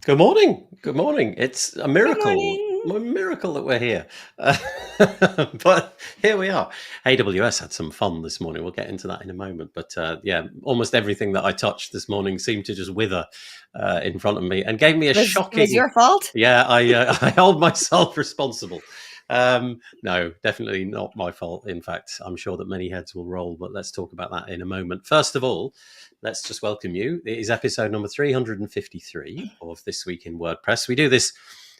Good morning. Good morning. It's a Good miracle, morning. a miracle that we're here. But here we are. AWS had some fun this morning. We'll get into that in a moment. But yeah, almost everything that I touched this morning seemed to just wither in front of me and gave me a It was shocking. your fault? Yeah, I hold myself responsible. No, definitely not my fault. In fact, I'm sure that many heads will roll, but let's talk about that in a moment. First of all, let's just welcome you. It is episode number 353 of This Week in WordPress. We do this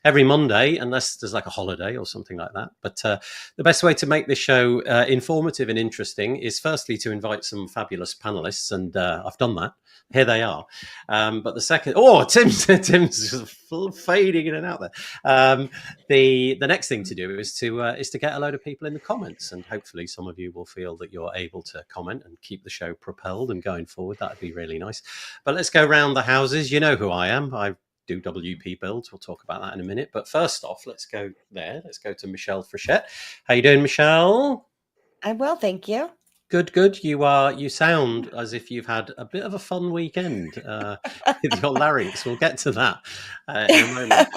every Monday, unless there's like a holiday or something like that. But the best way to make this show informative and interesting is firstly to invite some fabulous panelists, and I've done that. Here they are. But the second, Tim's just fading in and out there. The next thing to do is to get a load of people in the comments, and hopefully some of you will feel that you're able to comment and keep the show propelled and going forward. That'd be really nice. But let's go round the houses. You know who I am. I do WP builds. We'll talk about that in a minute. But first off, let's go there. Let's go to Michelle Frechette. How you doing, Michelle? I'm well, thank you. Good. You sound as if you've had a bit of a fun weekend with your larynx. We'll get to that in a moment.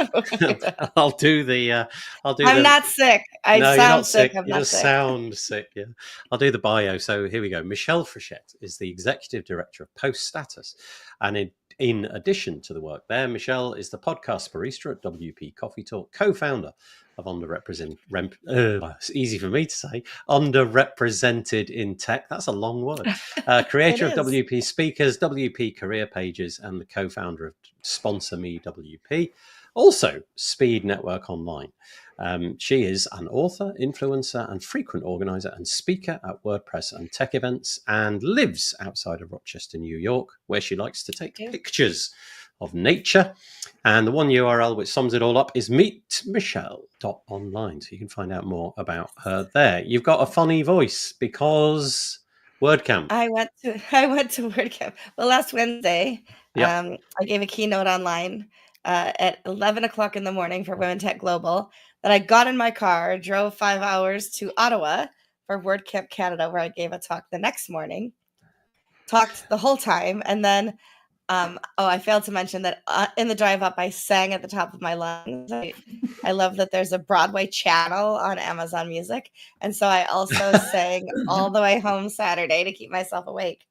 I'll do the. I'm not sick. I No, you're sound not sick. sick. I'm You not just sick. sound sick. Yeah. I'll do the bio. So here we go. Michelle Frechette is the executive director of Post Status. And in addition to the work there, Michelle is the podcast barista at WP Coffee Talk, co-founder of it's easy for me to say, underrepresented in tech. That's a long word. Creator of WP Speakers, WP Career Pages, and the co-founder of Sponsor Me WP. Also, Speed Network Online. She is an author, influencer, and frequent organizer and speaker at WordPress and tech events, and lives outside of Rochester, New York, where she likes to take pictures of nature. And the one URL which sums it all up is meetmichelle.online. So you can find out more about her there. You've got a funny voice because WordCamp. I went to WordCamp. Well, last Wednesday, Yep. I gave a keynote online at 11 o'clock in the morning for Women Tech Global. Then I got in my car, drove 5 hours to Ottawa for WordCamp Canada, where I gave a talk the next morning. Talked the whole time, and then I failed to mention that in the drive up, I sang at the top of my lungs. I love that there's a Broadway channel on Amazon Music. And so I also sang all the way home Saturday to keep myself awake.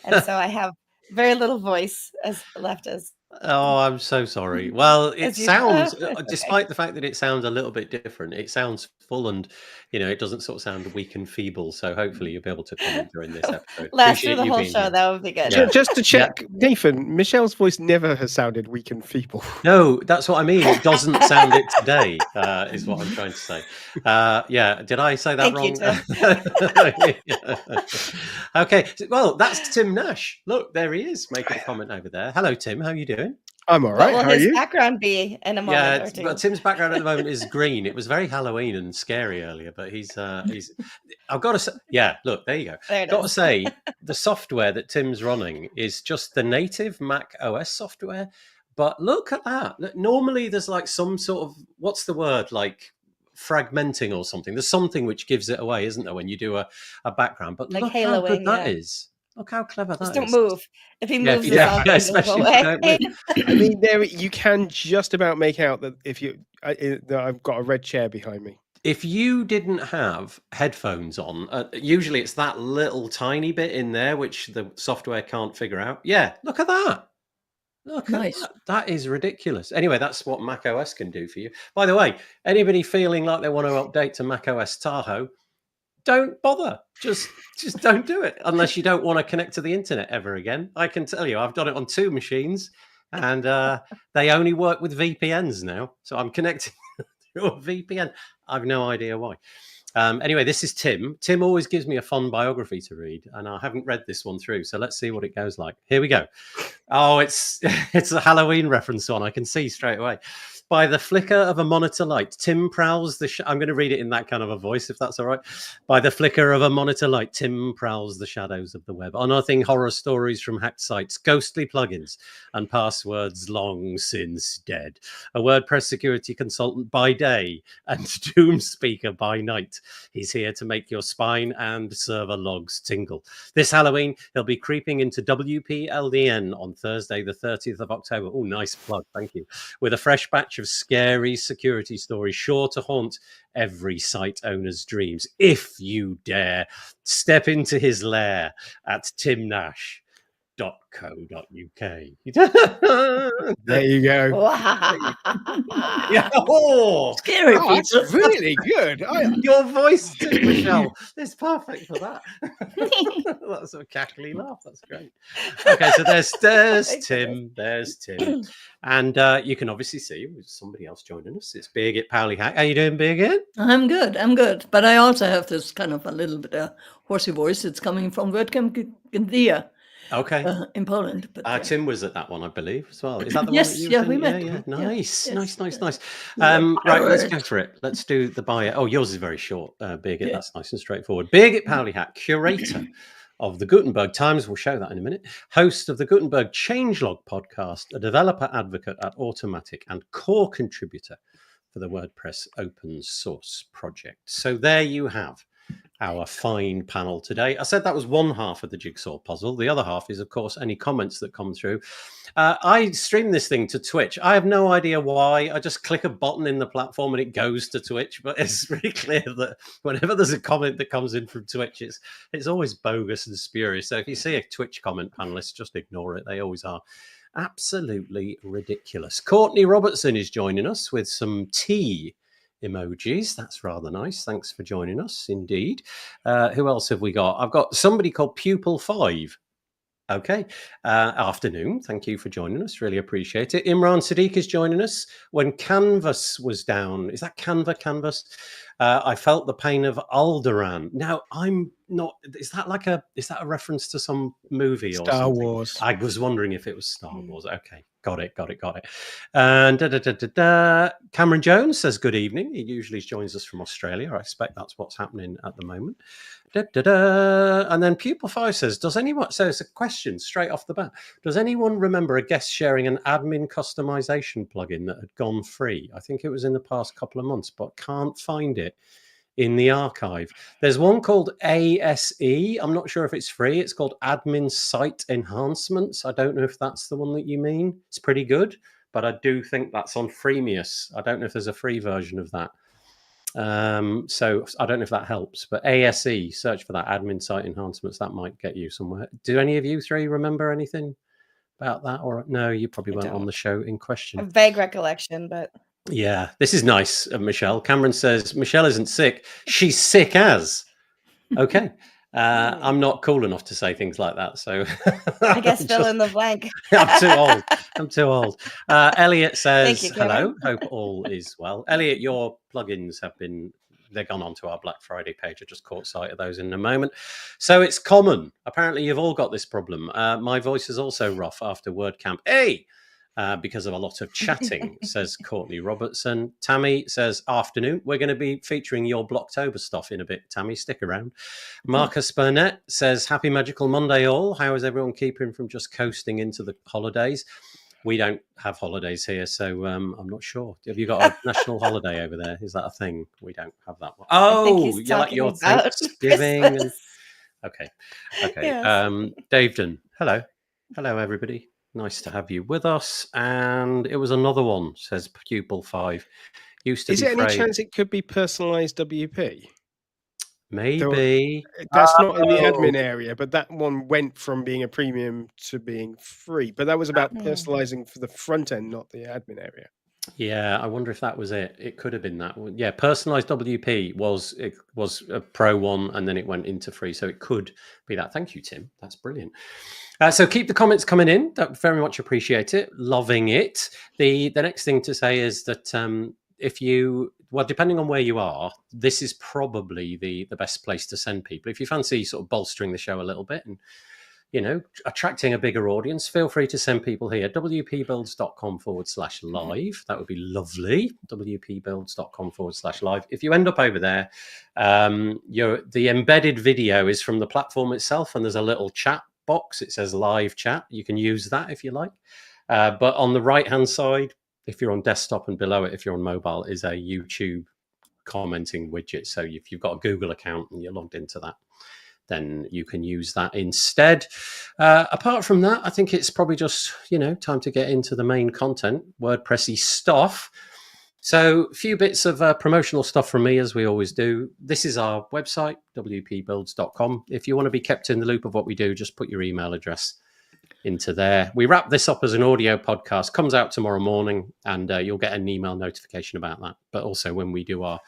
And so I have very little voice left as. Oh, I'm so sorry. Well, it sounds, Okay. despite the fact that it sounds a little bit different, it sounds full and, it doesn't sort of sound weak and feeble. So hopefully you'll be able to comment during this episode. Last through Appreciate the you whole being show, here. that would be good. Yeah. Just to check, Nathan, Michelle's voice never has sounded weak and feeble. No, that's what I mean. It doesn't sound it today, is what I'm trying to say. Yeah, did I say that Thank wrong? Okay, well, that's Tim Nash. Look, there he is making a comment over there. Hello, Tim. How are you doing? I'm all right. What will How are his you? background be in a moment or two? But Tim's background at the moment is green. It was very Halloween and scary earlier, but he's. I've got to say, yeah. Look, there you go. There it Got to is. say, the software that Tim's running is just the native Mac OS software. But look at that. Normally, there's like some sort of what's the word like fragmenting or something. There's something which gives it away, isn't there, when you do a background? But Like look how good haloing, that yeah. is. Look how clever that is. Just don't move. If he moves, especially if you don't move. I mean, there you can just about make out that that I've got a red chair behind me. If you didn't have headphones on, usually it's that little tiny bit in there which the software can't figure out. Yeah, look at that. Look at that. That is ridiculous. Anyway, that's what Mac OS can do for you. By the way, anybody feeling like they want to update to Mac OS Tahoe, don't bother. Just don't do it unless you don't want to connect to the internet ever again. I can tell you, I've done it on 2 machines, and they only work with VPNs now. So I'm connecting through a VPN. I've no idea why. Anyway, this is Tim. Tim always gives me a fun biography to read, and I haven't read this one through. So let's see what it goes like. Here we go. Oh, it's a Halloween reference one. I can see straight away. By the flicker of a monitor light, Tim prowls the... I'm going to read it in that kind of a voice, if that's all right. By the flicker of a monitor light, Tim prowls the shadows of the web, unearthing horror stories from hacked sites, ghostly plugins, and passwords long since dead. A WordPress security consultant by day and doom speaker by night. He's here to make your spine and server logs tingle. This Halloween, he'll be creeping into WPLDN on Thursday, the 30th of October. Oh, nice plug. Thank you. With a fresh batch of scary security stories sure to haunt every site owner's dreams. If you dare, step into his lair at timnash.co.uk. There you go. Wow. Yeah. Oh, Scary Oh, that's people. really good. your voice, too, Michelle, is perfect for that. That's a cackly laugh. That's great. Okay, so there's Tim. There's Tim. And you can obviously see somebody else joining us. It's Birgit Pauli-Haack. How you doing, Birgit? I'm good. But I also have this kind of a little bit horsey voice. It's coming from WordCamp Gdynia Okay. in Poland. But Tim was at that one, I believe, as well. Is that the Yes, one that you yeah, were we in? met. Yeah. Nice, Yes, nice. Yeah, Right, let's go pirate. for it. Let's do the bio. Oh, yours is very short, Birgit. Yeah. That's nice and straightforward. Birgit Pauli-Haack, curator of the Gutenberg Times. We'll show that in a minute. Host of the Gutenberg Changelog podcast, a developer advocate at Automatic, and core contributor for the WordPress open source project. So there you have our fine panel today. I said that was one half of the jigsaw puzzle. The other half is, of course, any comments that come through. I stream this thing to Twitch. I have no idea why. I just click a button in the platform and it goes to Twitch. But it's really clear that whenever there's a comment that comes in from Twitch, it's always bogus and spurious. So if you see a Twitch comment, panelists, just ignore it. They always are absolutely ridiculous. Courtney Robertson is joining us with some tea emojis. That's rather nice. Thanks for joining us indeed. Who else have we got? I've got somebody called Pupil5. Okay. Afternoon. Thank you for joining us. Really appreciate it. Imran Sadiq is joining us. When Canvas was down, is that Canvas? I felt the pain of Alderaan. Now, I'm not. Is that a reference to some movie or Star something? Wars. I was wondering if it was Star Wars. Okay. Got it. And Cameron Jones says good evening. He usually joins us from Australia. I expect that's what's happening at the moment. And then Pupil5 says, does anyone, so it's a question straight off the bat. Does anyone remember a guest sharing an admin customization plugin that had gone free? I think it was in the past couple of months, but can't find it in the archive. There's one called ASE. I'm not sure if it's free. It's called Admin Site Enhancements. I don't know if that's the one that you mean. It's pretty good, but I do think that's on Freemius. I don't know if there's a free version of that. So I don't know if that helps, but ASE, search for that, Admin Site Enhancements. That might get you somewhere. Do any of you three remember anything about that? Or no, you probably weren't on the show in question. A vague recollection, but yeah, this is nice of Michelle. Cameron says, Michelle isn't sick. She's sick as. Okay. I'm not cool enough to say things like that. So I guess fill in the blank. I'm too old. Elliot says, Thank you, hello. Hope all is well. Elliot, your plugins they've gone onto our Black Friday page. I just caught sight of those in a moment. So it's common. Apparently you've all got this problem. My voice is also rough after WordCamp. Hey! Because of a lot of chatting, says Courtney Robertson. Tammy says, afternoon. We're going to be featuring your Blocktober stuff in a bit, Tammy. Stick around. Marcus Burnett says, happy Magical Monday all. How is everyone keeping from just coasting into the holidays? We don't have holidays here, so I'm not sure. Have you got a national holiday over there? Is that a thing? We don't have that one. Oh, you like your Thanksgiving? And... Okay. Yes. Daveton, hello. Hello, everybody. Nice to have you with us. And it was another one, says Pupil5. Is there any chance it could be personalized WP? Maybe. That's not in the admin area, but that one went from being a premium to being free. But that was about personalizing for the front end, not the admin area. Yeah, I wonder if that was it. It could have been that one. Yeah, personalized WP was a pro one, and then it went into free. So it could be that. Thank you, Tim. That's brilliant. So keep the comments coming in. Very much appreciate it. Loving it. The next thing to say is that depending on where you are, this is probably the best place to send people. If you fancy sort of bolstering the show a little bit and attracting a bigger audience, feel free to send people here. wpbuilds.com/live. That would be lovely. wpbuilds.com/live. If you end up over there, the embedded video is from the platform itself, and there's a little chat box. It says live chat. You can use that if you like. But on the right-hand side, if you're on desktop, and below it, if you're on mobile, is a YouTube commenting widget. So if you've got a Google account and you're logged into that, then you can use that instead. Apart from that, I think it's probably just, time to get into the main content, WordPressy stuff. So a few bits of promotional stuff from me, as we always do. This is our website, wpbuilds.com. If you want to be kept in the loop of what we do, just put your email address into there. We wrap this up as an audio podcast, comes out tomorrow morning, and you'll get an email notification about that. But also when we do our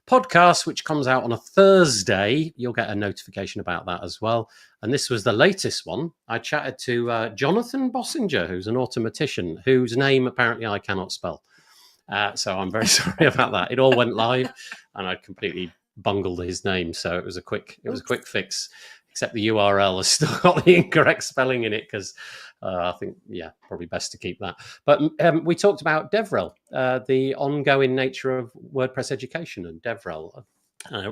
podcast, which comes out on a Thursday, you'll get a notification about that as well. And this was the latest one. I chatted to Jonathan Bossinger, who's an automatician, whose name apparently I cannot spell. So I'm very sorry about that. It all went live and I completely bungled his name. So it was a quick fix. Except the URL has still got the incorrect spelling in it, because I think, probably best to keep that. But we talked about DevRel, the ongoing nature of WordPress education, and DevRel,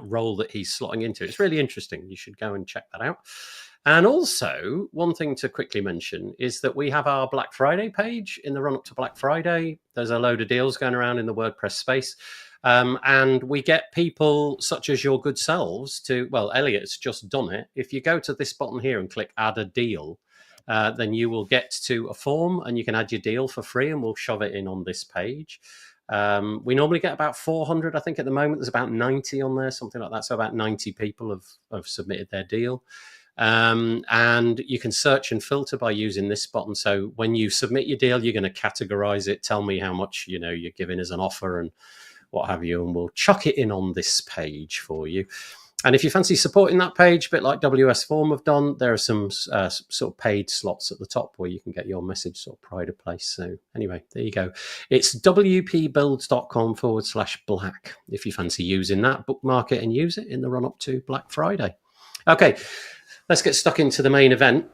role that he's slotting into. It's really interesting. You should go and check that out. And also, one thing to quickly mention is that we have our Black Friday page. In the run-up to Black Friday, there's a load of deals going around in the WordPress space. And we get people such as your good selves to, Elliot's just done it. If you go to this button here and click add a deal, then you will get to a form and you can add your deal for free, and we'll shove it in on this page. We normally get about 400, I think at the moment. There's about 90 on there, something like that. So about 90 people have submitted their deal. And you can search and filter by using this button. So when you submit your deal, you're going to categorize it, tell me how much, you're giving as an offer and what have you, and we'll chuck it in on this page for you. And if you fancy supporting that page, a bit like WS Form have done, there are some sort of paid slots at the top where you can get your message sort of pride of place. So anyway, there you go. It's wpbuilds.com/black. If you fancy using that, bookmark it and use it in the run up to Black Friday. Okay, let's get stuck into the main event.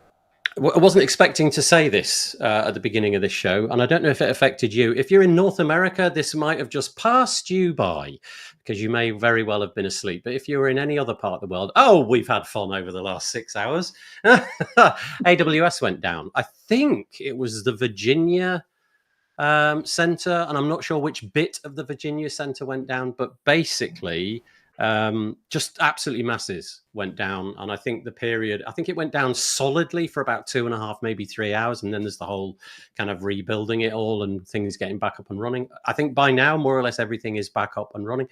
I wasn't expecting to say this at the beginning of this show, and I don't know if it affected you. If you're in North America, this might have just passed you by, because you may very well have been asleep. But if you were in any other part of the world, we've had fun over the last 6 hours. AWS went down. I think it was the Virginia center, and I'm not sure which bit of the Virginia center went down, but basically just absolutely masses went down. And I think it went down solidly for about 2.5, maybe 3 hours. And then there's the whole kind of rebuilding it all and things getting back up and running. I think by now, more or less everything is back up and running.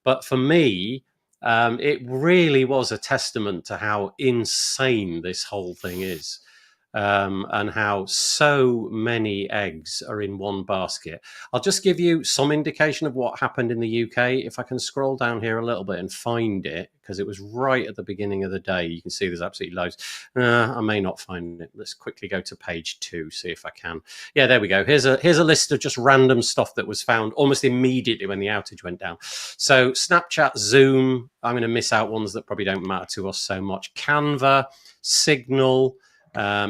But for me, it really was a testament to how insane this whole thing is. And how so many eggs are in one basket. I'll just give you some indication of what happened in the UK. If I can scroll down here a little bit and find it, because it was right at the beginning of the day. You can see there's absolutely loads. I may not find it. Let's quickly go to page 2, see if I can. Yeah, there we go. Here's a list of just random stuff that was found almost immediately when the outage went down. So Snapchat, Zoom, I'm going to miss out ones that probably don't matter to us so much. Canva, Signal,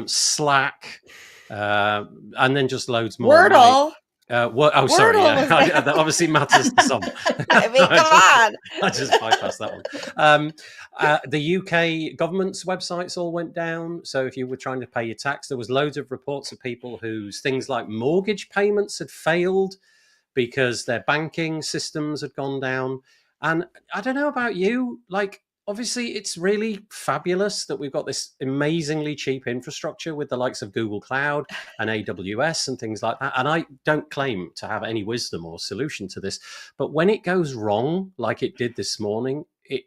Slack, and then just loads more. Wordle. Sorry. Yeah. That obviously matters to some. I mean, come on. I just bypassed that one. The UK government's websites all went down. So if you were trying to pay your tax, there was loads of reports of people whose things like mortgage payments had failed because their banking systems had gone down. And I don't know about you, obviously, it's really fabulous that we've got this amazingly cheap infrastructure with the likes of Google Cloud and AWS and things like that. And I don't claim to have any wisdom or solution to this. But when it goes wrong, like it did this morning, it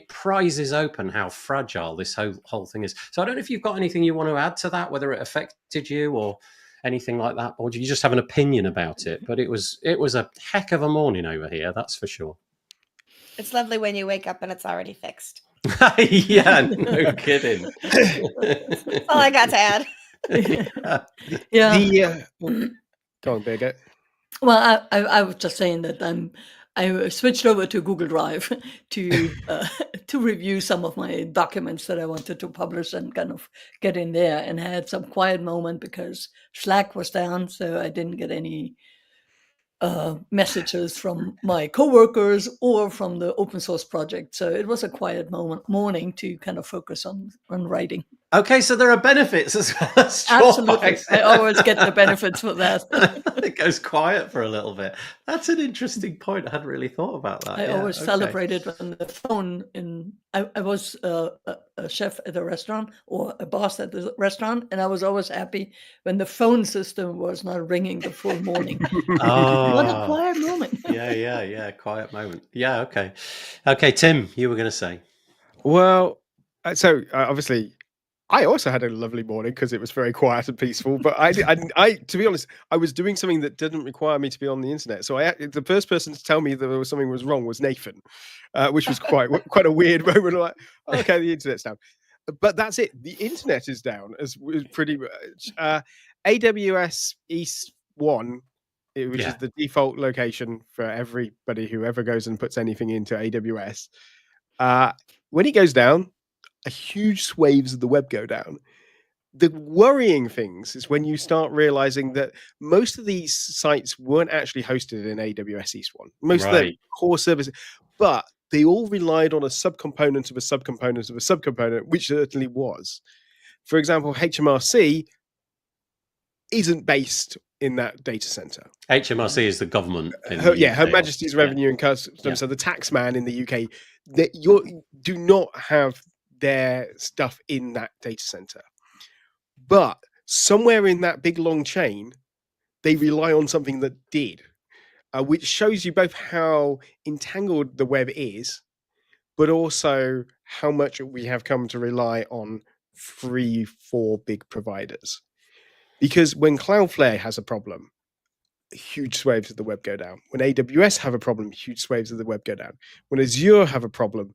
prizes open how fragile this whole thing is. So I don't know if you've got anything you want to add to that, whether it affected you or anything like that, or do you just have an opinion about it? But it was a heck of a morning over here, that's for sure. It's lovely when you wake up and it's already fixed. Yeah, no kidding. That's all I got to add. Yeah. Go on, Birgit. Well, I was just saying that I'm I switched over to Google Drive to review some of my documents that I wanted to publish and kind of get in there, and had some quiet moment because Slack was down, so I didn't get any messages from my coworkers or from the open source project. So it was a quiet morning to kind of focus on writing. Okay, so there are benefits as well as Absolutely. drawbacks. I always get the benefits for that. It goes quiet for a little bit. That's an interesting point. I hadn't really thought about that. I Yeah, always okay. celebrated when the phone I was a chef at a restaurant or a boss at the restaurant, and I was always happy when the phone system was not ringing the full morning. What a Oh, quiet moment. yeah. Quiet moment. Yeah, okay. Okay, Tim, you were going to say. Well, so obviously, I also had a lovely morning because it was very quiet and peaceful. But I, to be honest, I was doing something that didn't require me to be on the internet. So the first person to tell me that something was wrong was Nathan, which was quite a weird moment. Like, okay, the internet's down, but that's it. The internet is down as pretty much. AWS East 1, which is the default location for everybody who ever goes and puts anything into AWS. When it goes down, a huge swathes of the web go down. The worrying things is when you start realizing that most of these sites weren't actually hosted in AWS East 1. Most of the core services, but they all relied on a subcomponent of a subcomponent of a subcomponent, which certainly was. For example, HMRC isn't based in that data center. HMRC is the government. Her Majesty's Revenue and Customs. Yeah. So the tax man in the UK, do not have their stuff in that data center. But somewhere in that big long chain, they rely on something that did, which shows you both how entangled the web is, but also how much we have come to rely on 3-4 big providers. Because when Cloudflare has a problem, huge swathes of the web go down. When AWS have a problem, huge swathes of the web go down. When Azure have a problem,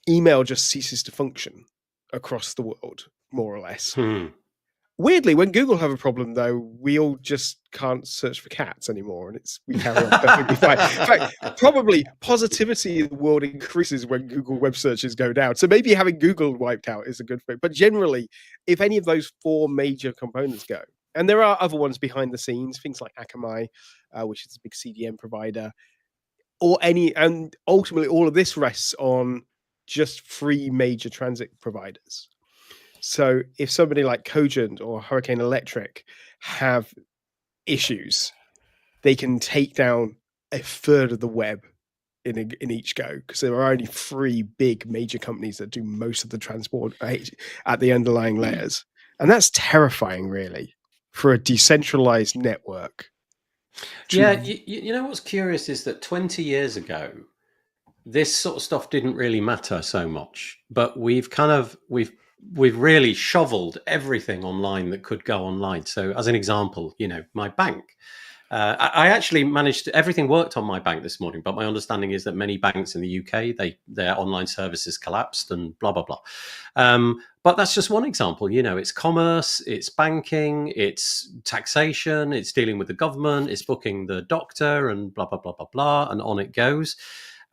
email just ceases to function across the world, more or less. Weirdly, when Google have a problem, though, we all just can't search for cats anymore, and we carry on perfectly fine. In fact, probably positivity in the world increases when Google web searches go down. So maybe having Google wiped out is a good thing. But generally, if any of those 4 major components go, and there are other ones behind the scenes, things like Akamai, which is a big CDN provider, and ultimately all of this rests on just 3 major transit providers. So if somebody like Cogent or Hurricane Electric have issues, they can take down a third of the web in each go, because there are only 3 big major companies that do most of the transport at the underlying layers. And that's terrifying, really, for a decentralized network. Yeah, you know what's curious is that 20 years ago, this sort of stuff didn't really matter so much, but we've really shoveled everything online that could go online. So as an example, my bank, I actually managed everything worked on my bank this morning, but my understanding is that many banks in the UK, their online services collapsed and blah, blah, blah. But that's just one example. It's commerce, it's banking, it's taxation, it's dealing with the government, it's booking the doctor and blah, blah, blah, blah, blah, and on it goes.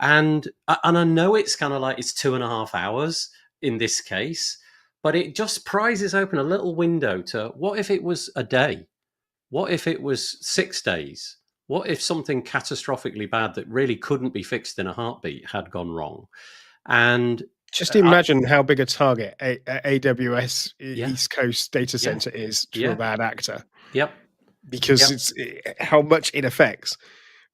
And I know it's kind of like it's 2.5 hours in this case, but it just prizes open a little window to what if it was a day? What if it was 6 days? What if something catastrophically bad that really couldn't be fixed in a heartbeat had gone wrong? And just imagine how big a target AWS East Coast data center is to a bad actor. Yep. Because it's how much it affects.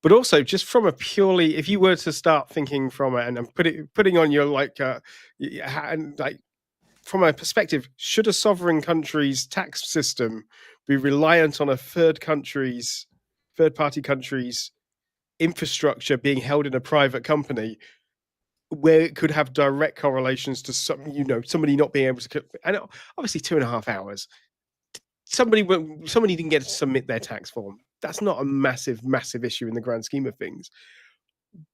But also, just from a purely, if you were to start thinking from it, and I'm putting on your from a perspective, should a sovereign country's tax system be reliant on a third-party country's infrastructure being held in a private company, where it could have direct correlations to somebody not being able to, and obviously 2.5 hours. Somebody didn't get to submit their tax form. That's not a massive issue in the grand scheme of things.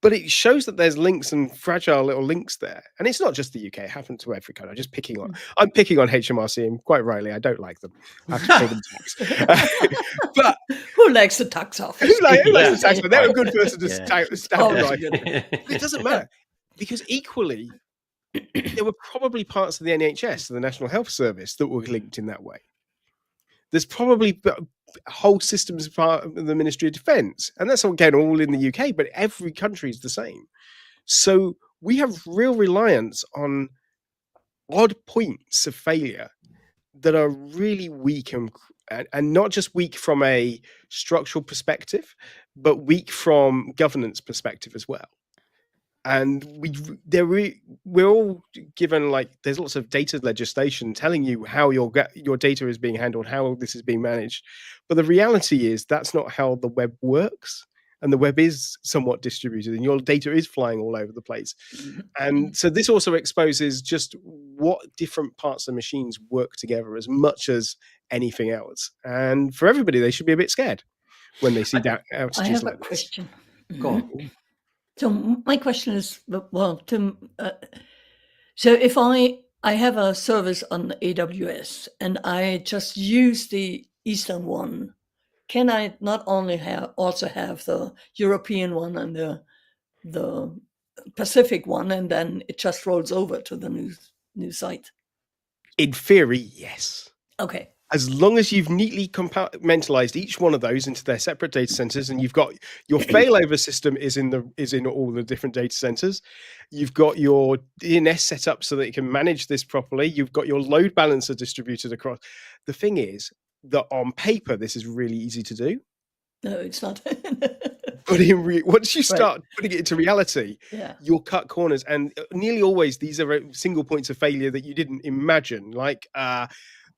But it shows that there's links and fragile little links there, and it's not just the UK. It happens to every country. I'm picking on HMRC, and quite rightly, I don't like them. I have to pay them tax. But Who likes the tax office? who likes Yeah. the tax? They're a good person to Yeah. stab Oh, the that's rifle. good. But it doesn't matter, because equally, there were probably parts of the NHS, the National Health Service, that were linked in that way. There's probably whole systems of part of the Ministry of Defence, and that's again all in the UK, but every country is the same. So we have real reliance on odd points of failure that are really weak, and not just weak from a structural perspective, but weak from governance perspective as well. And we're all given, like, there's lots of data legislation telling you how your data is being handled, how this is being managed, but the reality is that's not how the web works, and the web is somewhat distributed, and your data is flying all over the place. And so this also exposes just what different parts of machines work together as much as anything else. And for everybody, they should be a bit scared when they see that outages I have a like this. question. Go on. So my question is, well, Tim, so if I have a service on AWS and I just use the Eastern one, can I not only also have the European one and the Pacific one, and then it just rolls over to the new site? In theory, yes. Okay. As long as you've neatly compartmentalized each one of those into their separate data centers, and you've got your failover system is in all the different data centers, you've got your DNS set up so that it can manage this properly, you've got your load balancer distributed across. The thing is that on paper, this is really easy to do. No, it's not. But once you start putting it into reality, you'll cut corners. And nearly always, these are single points of failure that you didn't imagine. Like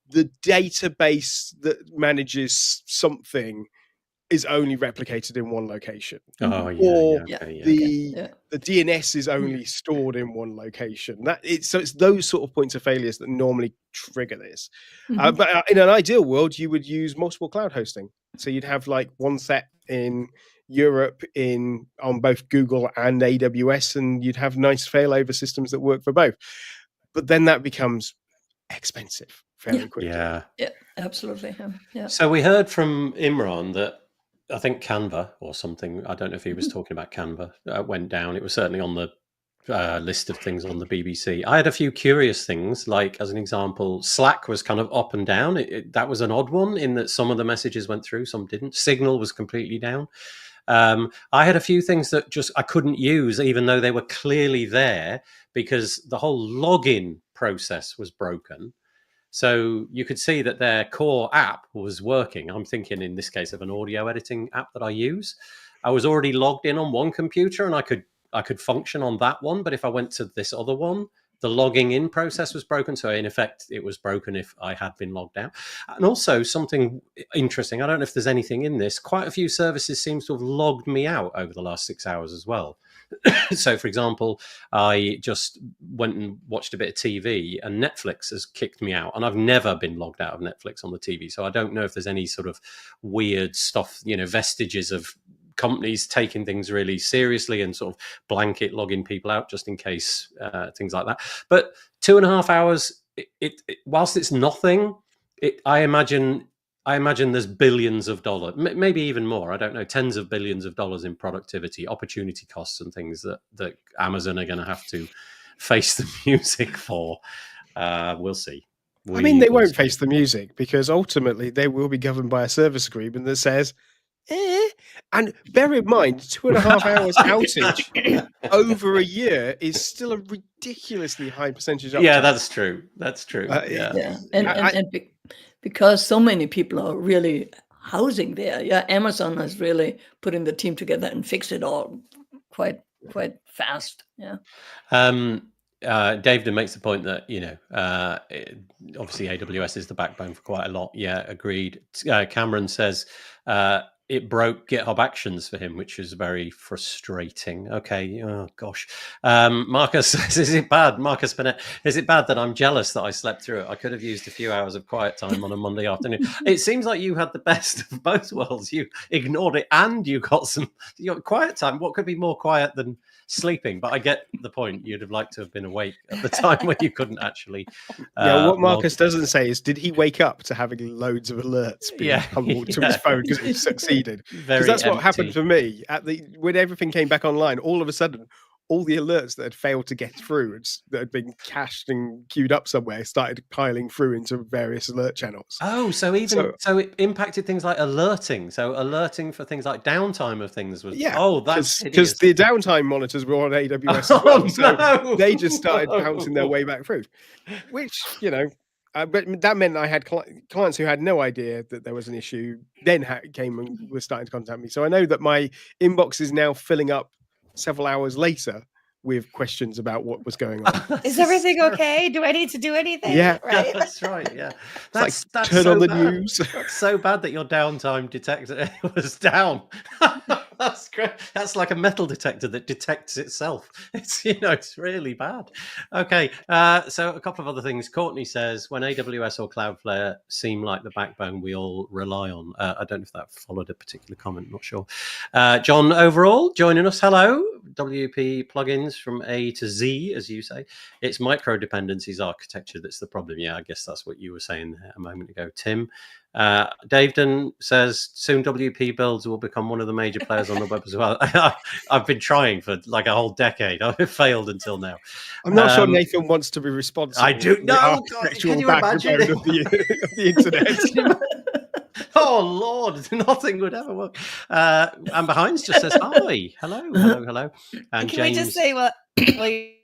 the database that manages something is only replicated in one location. Oh, Or yeah. the DNS is only stored in one location. So it's those sort of points of failures that normally trigger this. But in an ideal world, you would use multiple cloud hosting. So you'd have like one set in Europe on both Google and AWS, and you'd have nice failover systems that work for both. But then that becomes expensive very quickly. Yeah, absolutely. Yeah. So we heard from Imran that I think Canva or something, I don't know if he was talking about Canva, went down. It was certainly on the list of things on the BBC. I had a few curious things, like as an example, Slack was kind of up and down. That was an odd one in that some of the messages went through, some didn't. Signal was completely down. I had a few things that just I couldn't use, even though they were clearly there, because the whole login process was broken. So you could see that their core app was working. I'm thinking in this case of an audio editing app that I use. I was already logged in on one computer and I could function on that one. But if I went to this other one, the logging in process was broken. So in effect, it was broken if I had been logged out. And also something interesting, I don't know if there's anything in this, quite a few services seem to have logged me out over the last 6 hours as well. So, for example, I just went and watched a bit of TV and Netflix has kicked me out. And I've never been logged out of Netflix on the TV. So I don't know if there's any sort of weird stuff, vestiges of companies taking things really seriously and sort of blanket logging people out just in case, things like that. But 2.5 hours, whilst it's nothing, I imagine there's billions of dollars, maybe even more. I don't know, tens of billions of dollars in productivity, opportunity costs, and things that Amazon are going to have to face the music for. We'll see. They won't face the music because ultimately they will be governed by a service agreement that says, And bear in mind, 2.5 hours outage over a year is still a ridiculously high percentage. Yeah, that's true. That's true. And because so many people are really housing there, Amazon has really put in the team together and fixed it all quite fast. Yeah. David makes the point that obviously AWS is the backbone for quite a lot. Yeah, agreed. Cameron says it broke GitHub Actions for him, which was very frustrating. Okay, oh gosh. Marcus says, is it bad? Marcus Bennett, is it bad that I'm jealous that I slept through it? I could have used a few hours of quiet time on a Monday afternoon. It seems like you had the best of both worlds. You ignored it and you got quiet time. What could be more quiet than sleeping? But I get the point. You'd have liked to have been awake at the time when you couldn't actually. What Marcus doesn't say is, did he wake up to having loads of alerts being humbled to his phone because he succeeded? Because that's what happened for me when everything came back online. All of a sudden, all the alerts that had failed to get through, that had been cached and queued up somewhere, started piling through into various alert channels. Oh, so it impacted things like alerting. So alerting for things like downtime of things was that's because the downtime monitors were on AWS as well, so they just started bouncing their way back through, which but that meant I had clients who had no idea that there was an issue, then came and were starting to contact me. So I know that my inbox is now filling up several hours later with questions about what was going on. Is everything okay? Do I need to do anything? Yeah, right. That's right. Yeah, that's turn so on the bad. news. That's so bad that your downtime detector was down. That's great. That's like a metal detector that detects itself. It's really bad. Okay, so a couple of other things. Courtney says, when AWS or Cloudflare seem like the backbone we all rely on. I don't know if that followed a particular comment. Not sure. John Overall joining us. Hello. WP plugins from A to Z, as you say. It's micro dependencies architecture that's the problem. Yeah, I guess that's what you were saying a moment ago, Tim. Daveton says soon WP builds will become one of the major players on the web as well. I've been trying for like a whole decade. I've failed until now. I'm not sure Nathan wants to be responsible. I do. No, can you imagine of the internet? Oh Lord, nothing would ever work. Amber Hines just says hi, hello. And can James, we just say, well,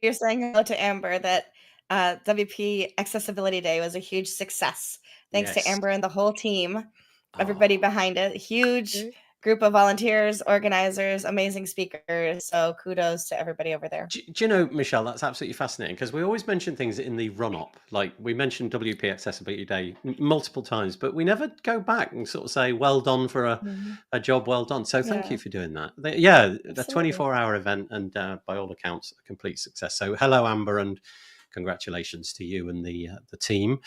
you're saying hello to Amber, that WP Accessibility Day was a huge success. Thanks to Amber and the whole team, everybody behind it. Huge group of volunteers, organizers, amazing speakers. So kudos to everybody over there. Do you know, Michelle, that's absolutely fascinating because we always mention things in the run-up. Like we mentioned WP Accessibility Day multiple times, but we never go back and sort of say, well done for a job well done. So thank you for doing that. The 24-hour event and by all accounts, a complete success. So hello, Amber, and congratulations to you and the team.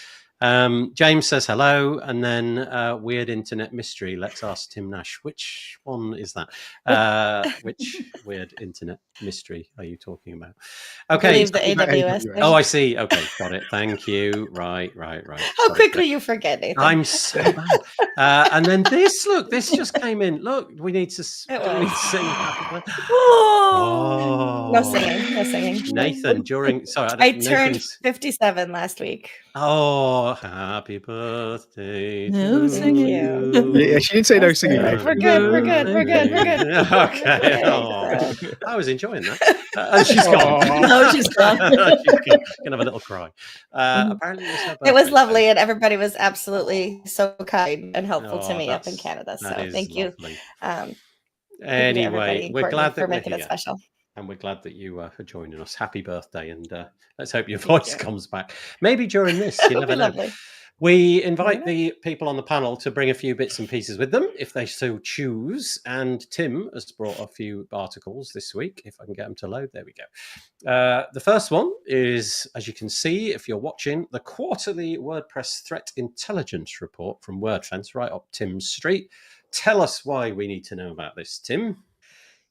James says hello, and then weird internet mystery. Let's ask Tim Nash. Which one is that? Which weird internet mystery are you talking about? Okay, I believe the AWS thing. Oh, I see. Okay, got it. Thank you. Right. How quickly you forget, Nathan. I'm so bad. And then this just came in. Look, we need to sing. No singing. Nathan, I turned 57 last week. Oh, happy birthday! No singing. Yeah, she did say no singing. We're good. Okay. Oh, I was enjoying that. And she's gone. No, she's gone. She's gonna have a little cry. Apparently, it was lovely, and everybody was absolutely so kind and helpful to me up in Canada. So thank you. Anyway, we're glad that we're making it special. And we're glad that you are joining us. Happy birthday. And let's hope your voice comes back. Maybe during this, you never know. Lovely. We invite the people on the panel to bring a few bits and pieces with them, if they so choose. And Tim has brought a few articles this week, if I can get them to load. There we go. The first one is, as you can see, if you're watching, the quarterly WordPress Threat Intelligence Report from WordFence, right up Tim's street. Tell us why we need to know about this, Tim.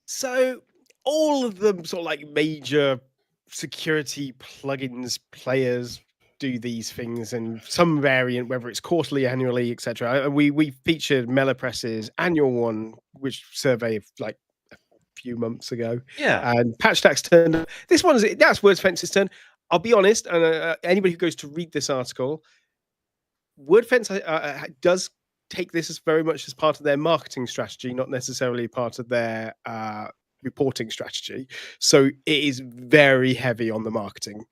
So all of them sort of like major security plugins players do these things, and some variant, whether it's quarterly, annually, etc. We featured MailerPress's annual one, which survey like a few months ago. Yeah. And PatchStack's turn. This one that's WordFence's turn. I'll be honest, and anybody who goes to read this article, WordFence does take this as very much as part of their marketing strategy, not necessarily part of their reporting strategy. So it is very heavy on the marketing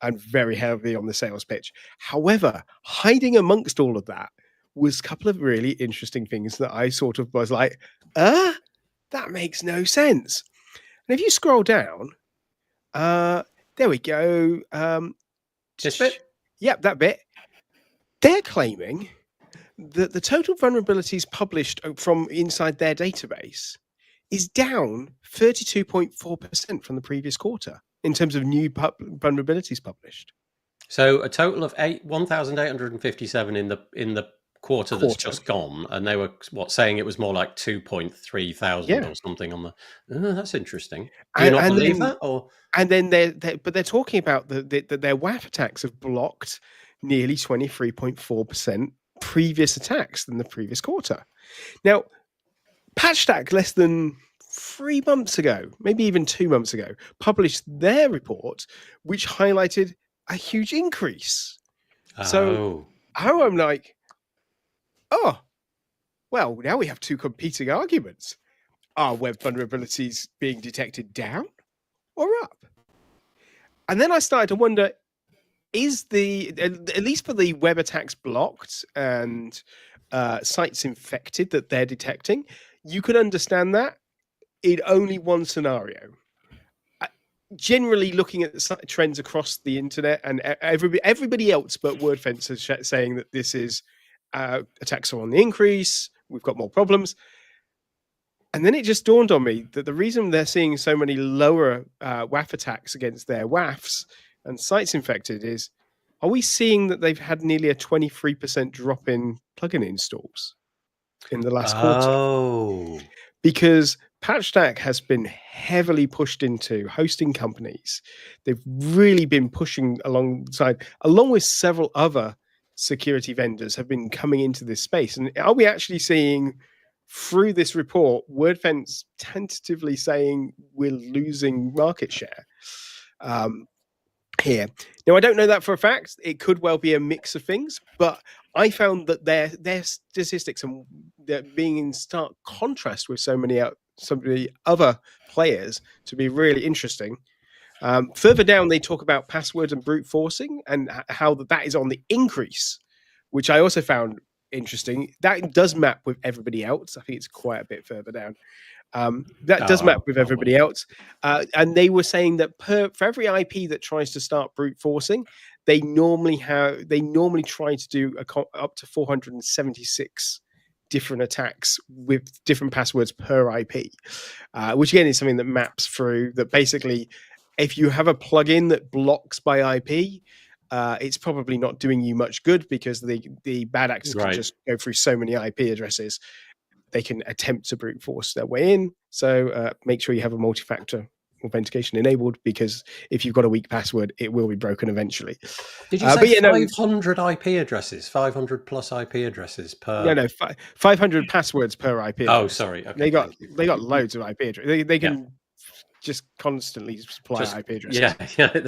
and very heavy on the sales pitch. However, hiding amongst all of that was a couple of really interesting things that I sort of was like, that makes no sense. And if you scroll down, there we go. This bit? Yep, that bit. They're claiming the total vulnerabilities published from inside their database is down 32.4% from the previous quarter in terms of new vulnerabilities published. So a total of 1,857 in the quarter that's just gone, and they were saying it was more like 2.3 thousand or something on the. That's interesting. Do you not believe that? Or and then they're talking about that their WAF attacks have blocked nearly 23.4% previous attacks than the previous quarter. Now, PatchStack less than 3 months ago, maybe even 2 months ago, published their report, which highlighted a huge increase. So I'm like, oh, well, now we have two competing arguments. Are web vulnerabilities being detected down or up? And then I started to wonder, is at least for the web attacks blocked and sites infected that they're detecting, you could understand that in only one scenario. Generally, looking at the trends across the internet, and everybody else but WordFence is saying that this is attacks are on the increase. We've got more problems. And then it just dawned on me that the reason they're seeing so many lower WAF attacks against their WAFs and sites infected is, are we seeing that they've had nearly a 23% drop in plugin installs in the last quarter? Because PatchStack has been heavily pushed into hosting companies. They've really been pushing alongside, along with several other security vendors have been coming into this space. And are we actually seeing, through this report, WordFence tentatively saying we're losing market share here? Now, I don't know that for a fact. It could well be a mix of things, but I found that their statistics and they're being in stark contrast with so many other players to be really interesting. Further down, they talk about password and brute forcing and how that is on the increase, which I also found interesting. That does map with everybody else. I think it's quite a bit further down. That does map with everybody else. And they were saying that for every IP that tries to start brute forcing, they normally try to do up to 476 different attacks with different passwords per IP, which again is something that maps through that. Basically, if you have a plugin that blocks by IP, it's probably not doing you much good, because the bad actors can just go through so many IP addresses. They can attempt to brute force their way in. So make sure you have a multi-factor authentication enabled, because if you've got a weak password, it will be broken eventually. Did you say 500 IP addresses? 500 plus IP addresses per? No, 500 passwords per IP address. Oh, sorry. Okay, they got loads of IP addresses. They can just constantly supply IP addresses.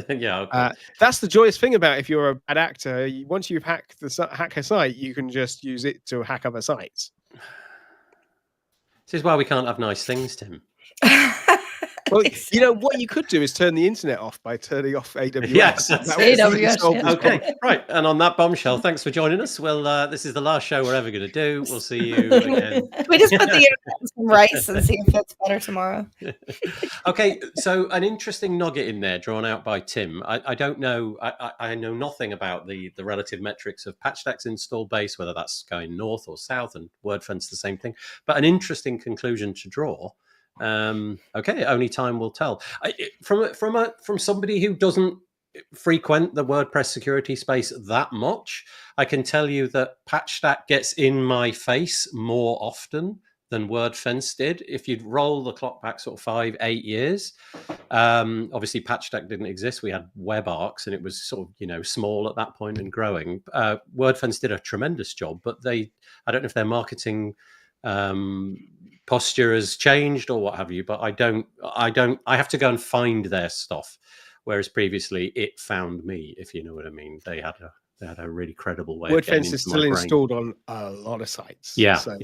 Okay. That's the joyous thing about, if you're a bad actor, once you've hacked a site, you can just use it to hack other sites. This is why we can't have nice things, Tim. Well, you know what you could do is turn the internet off by turning off AWS. Yes, AWS. Okay, right. And on that bombshell, thanks for joining us. Well, this is the last show we're ever going to do. We'll see you again. We just put the internet in some rice and see if it's better tomorrow. Okay, so an interesting nugget in there drawn out by Tim. I don't know. I know nothing about the relative metrics of PatchStack's install base, whether that's going north or south, and WordFence the same thing. But an interesting conclusion to draw. Okay, only time will tell. From somebody who doesn't frequent the WordPress security space that much, I can tell you that PatchStack gets in my face more often than WordFence did. If you'd roll the clock back sort of 5-8 years, obviously PatchStack didn't exist. We had WebArcs, and it was sort of small at that point and growing. WordFence did a tremendous job, but I don't know if their marketing posture has changed or what have you, but I have to go and find their stuff, whereas previously it found me, if you know what I mean. They had a really credible way. WordFence is still installed on a lot of sites. But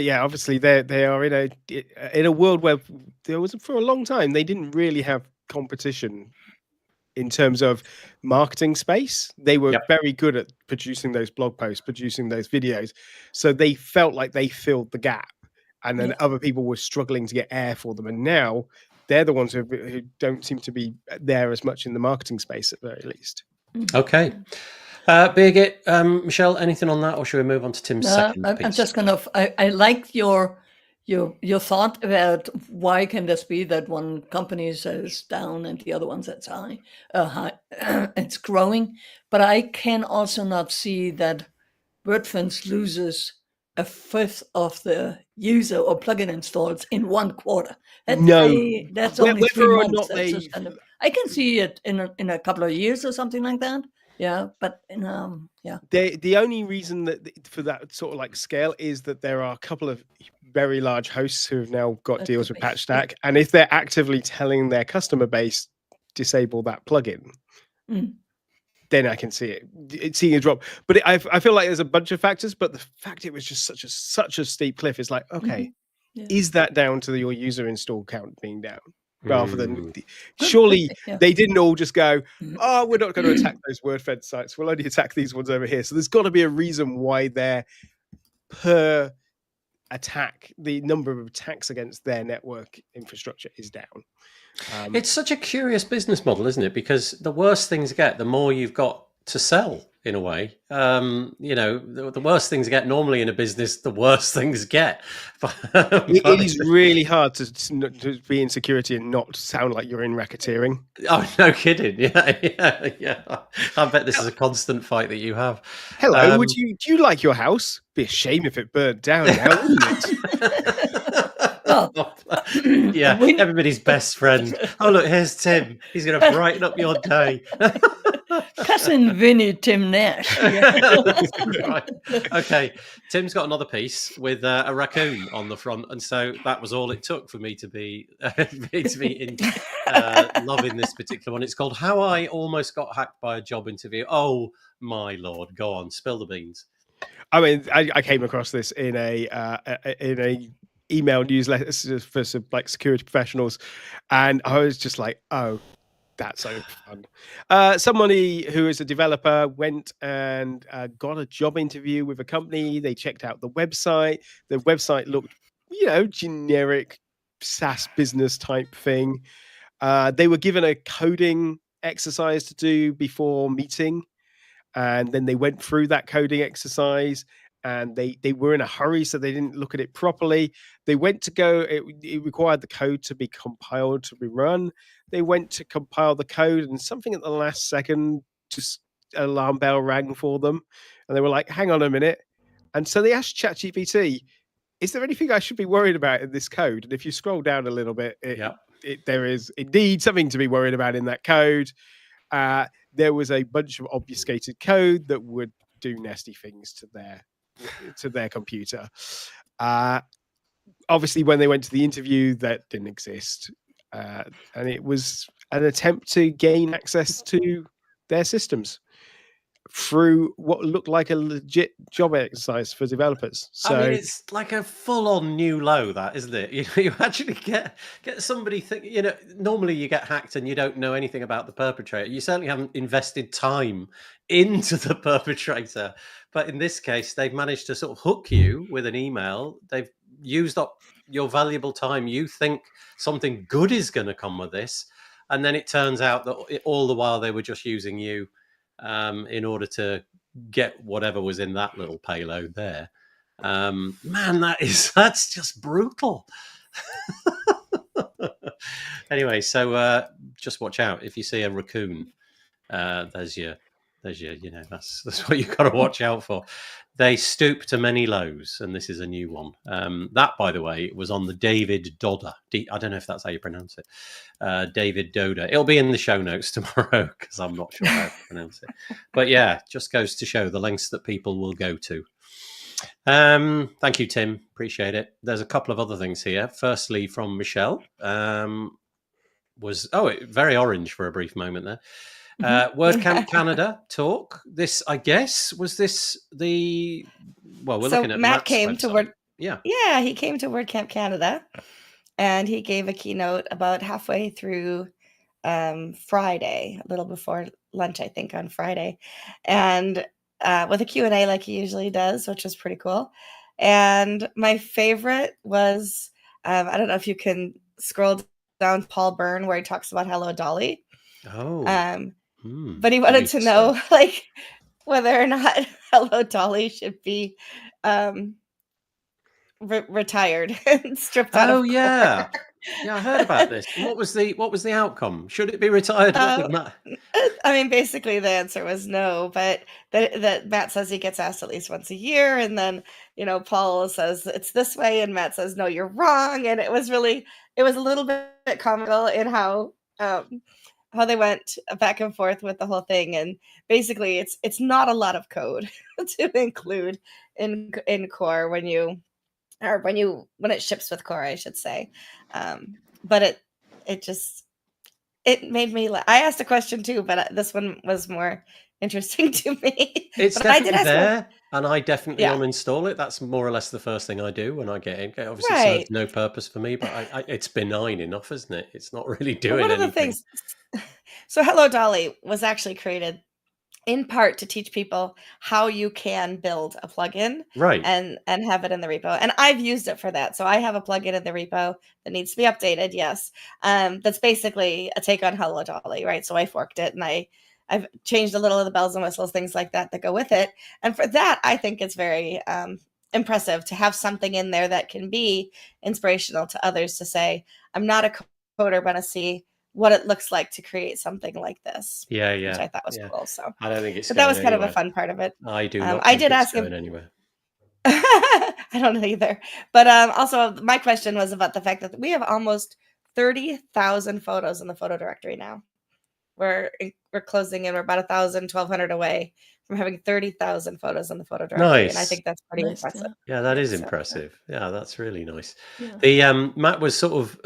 yeah, obviously they are in a world where there was, for a long time, they didn't really have competition in terms of marketing space. They were very good at producing those blog posts, producing those videos. So they felt like they filled the gap, and then other people were struggling to get air for them. And now they're the ones who don't seem to be there as much in the marketing space, at the very least. Okay. Birgit, Michelle, anything on that, or should we move on to Tim's second piece? I'm just kind of, I like your thought about why can this be that one company says down and the other one says high, it's growing, but I can also not see that WordPress loses a fifth of the user or plugin installs in one quarter. That's only Whether 3 or months. not That's they, just kind of, I can see it in a couple of years or something like that. Yeah, but the only reason that for that sort of like scale is that there are a couple of very large hosts who have now got That deals could with be, PatchStack, and if they're actively telling their customer base disable that plugin, then I can see it seeing a drop. But I feel like there's a bunch of factors, but the fact it was just such a steep cliff is like, okay, is that down to your user install count being down? Rather than surely they didn't all just go, oh, we're not going to attack those WordFed sites. We'll only attack these ones over here. So there's got to be a reason why their per attack, the number of attacks against their network infrastructure is down. It's such a curious business model, isn't it? Because the worse things get, the more you've got to sell, in a way. The worse things get normally in a business, the worse things get. It is really hard to be in security and not sound like you're in racketeering. Oh, no kidding. Yeah. I bet this is a constant fight that you have. Hello, do you like your house? Be a shame if it burnt down now, wouldn't it? Yeah, everybody's best friend. Oh, look, here's Tim. He's going to brighten up your day. Cousin Vinny, Tim Nash. Right. Okay, Tim's got another piece with a raccoon on the front, and so that was all it took for me to be loving this particular one. It's called "How I Almost Got Hacked by a Job Interview." Oh my lord, go on, spill the beans. I mean, I came across this in a email newsletter for some like security professionals, and I was just like, oh, that's so fun. Somebody who is a developer went and got a job interview with a company. They checked out the website. The website looked, generic SaaS business type thing. They were given a coding exercise to do before meeting, and then they went through that coding exercise. And they were in a hurry, so they didn't look at it properly. They went to go, it required the code to be compiled to be run. They went to compile the code, and something at the last second, just an alarm bell rang for them. And they were like, hang on a minute. And so they asked ChatGPT, is there anything I should be worried about in this code? And if you scroll down a little bit, there is indeed something to be worried about in that code. There was a bunch of obfuscated code that would do nasty things to their computer. Obviously, when they went to the interview, that didn't exist. And it was an attempt to gain access to their systems through what looked like a legit job exercise for developers. So I mean, it's like a full-on new low, that, isn't it? You actually get somebody normally you get hacked and you don't know anything about the perpetrator. You certainly haven't invested time into the perpetrator. But in this case, they've managed to sort of hook you with an email. They've used up your valuable time. You think something good is going to come with this. And then it turns out that all the while they were just using you in order to get whatever was in that little payload there. Man, that's just brutal. Anyway, so just watch out if you see a raccoon. There's your that's what you've got to watch out for. They stoop to many lows, and this is a new one. That, by the way, was on the David Dodder. I don't know if that's how you pronounce it. David Dodder. It'll be in the show notes tomorrow because I'm not sure how to pronounce it. But yeah, just goes to show the lengths that people will go to. Thank you, Tim. Appreciate it. There's a couple of other things here. Firstly, from Michelle. Very orange for a brief moment there. WordCamp Canada talk. This, I guess, was this the... Well, we're looking at Matt Matt's came website. to Word. Yeah, he came to WordCamp Canada, and he gave a keynote about halfway through Friday, a little before lunch, I think, on Friday, and with a Q&A like he usually does, which was pretty cool. And my favorite was, I don't know if you can scroll down Paul Byrne, where he talks about Hello Dolly. Oh. But he wanted to know, like, whether or not Hello Dolly should be retired and stripped out of Oh core. yeah, yeah, I heard about this. And what was the outcome? Should it be retired? What did Matt? I mean, basically the answer was no, but that Matt says he gets asked at least once a year, and then Paul says it's this way, and Matt says no, you're wrong, and it was a little bit comical in how they went back and forth with the whole thing, and basically it's not a lot of code to include in core when it ships with core, I should say, but it made me laugh. I asked a question too, but this one was more interesting to me. It's but definitely I did ask there, and I definitely Yeah. uninstall it. That's more or less the first thing I do when I get in. It obviously Right. serves no purpose for me, but it's benign enough, isn't it? It's not really But doing one of the anything. things, so Hello Dolly was actually created in part to teach people how you can build a plugin Right. and have it in the repo. And I've used it for that. So I have a plugin in the repo that needs to be updated. Yes. That's basically a take on Hello Dolly, right? So I forked it and I've changed a little of the bells and whistles, things like that go with it. And for that, I think it's very impressive to have something in there that can be inspirational to others to say, I'm not a coder, but I see what it looks like to create something like this. Yeah, which I thought was cool. So I don't think it's. but that was going kind of a anywhere. fun part of it. I do not. I think did it's ask him. going anywhere. I don't know either. But also, my question was about the fact that we have almost 30,000 photos in the photo directory now. We're closing in. We're about 1,200 away from having 30,000 photos in the photo directory, and I Nice. think that's pretty Nice, impressive. Yeah, that is So, impressive. Yeah, that's really nice. Yeah. The Matt was sort of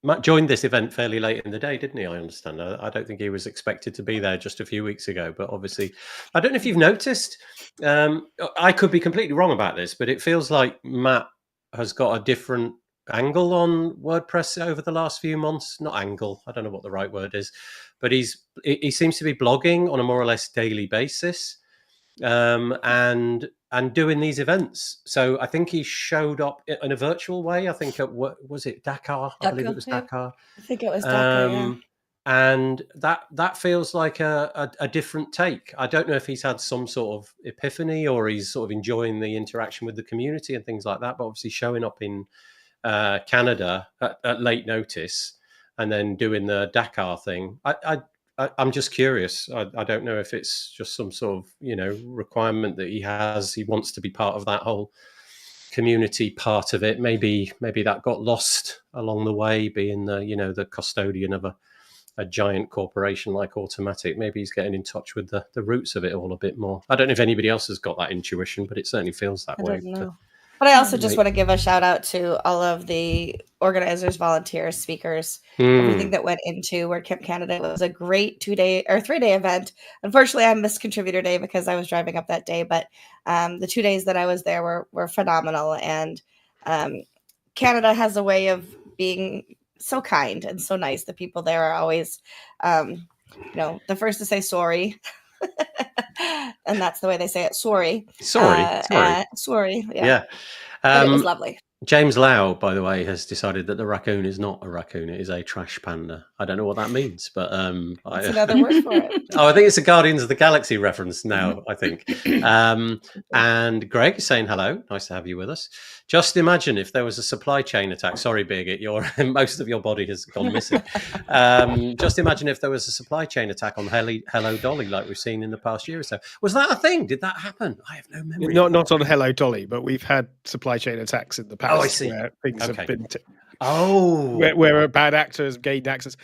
Matt joined this event fairly late in the day, didn't he? I understand. I don't think he was expected to be there just a few weeks ago, but obviously, I don't know if you've noticed. I could be completely wrong about this, but it feels like Matt has got a different angle on WordPress over the last few months. Not angle, I don't know what the right word is, but he seems to be blogging on a more or less daily basis, and doing these events. So I think he showed up in a virtual way. I think was it Dakar? I believe it was Dakar, yeah. Dakar. I think it was Dakar, yeah. And that feels like a different take. I don't know if he's had some sort of epiphany or he's sort of enjoying the interaction with the community and things like that. But obviously showing up in Canada at late notice and then doing the Dakar thing, I'm just curious. I don't know if it's just some sort of requirement that he has. He wants to be part of that whole community part of it. Maybe that got lost along the way, being the custodian of a giant corporation like Automatic. Maybe he's getting in touch with the roots of it all a bit more. I don't know if anybody else has got that intuition, but it certainly feels that way. I don't know. But I also just want to give a shout out to all of the organizers, volunteers, speakers, everything that went into WordCamp Canada. It was a great 2-day or 3-day event. Unfortunately, I missed contributor day because I was driving up that day, but the 2 days that I was there were phenomenal. And Canada has a way of being so kind and so nice. The people there are always, the first to say sorry. And that's the way they say it. Sorry. Sorry. Yeah. And it was lovely. James Lau, by the way, has decided that the raccoon is not a raccoon; it is a trash panda. I don't know what that means, but it's another word for it. I think it's a Guardians of the Galaxy reference now. I think. And Greg is saying hello. Nice to have you with us. Just imagine if there was a supply chain attack. Sorry, Birgit, most of your body has gone missing. Just imagine if there was a supply chain attack on Hello Dolly, like we've seen in the past year or so. Was that a thing? Did that happen? I have no memory. Not on Hello Dolly, but we've had supply chain attacks in the past. Oh, I see. Where things have been where a bad actor has gained access.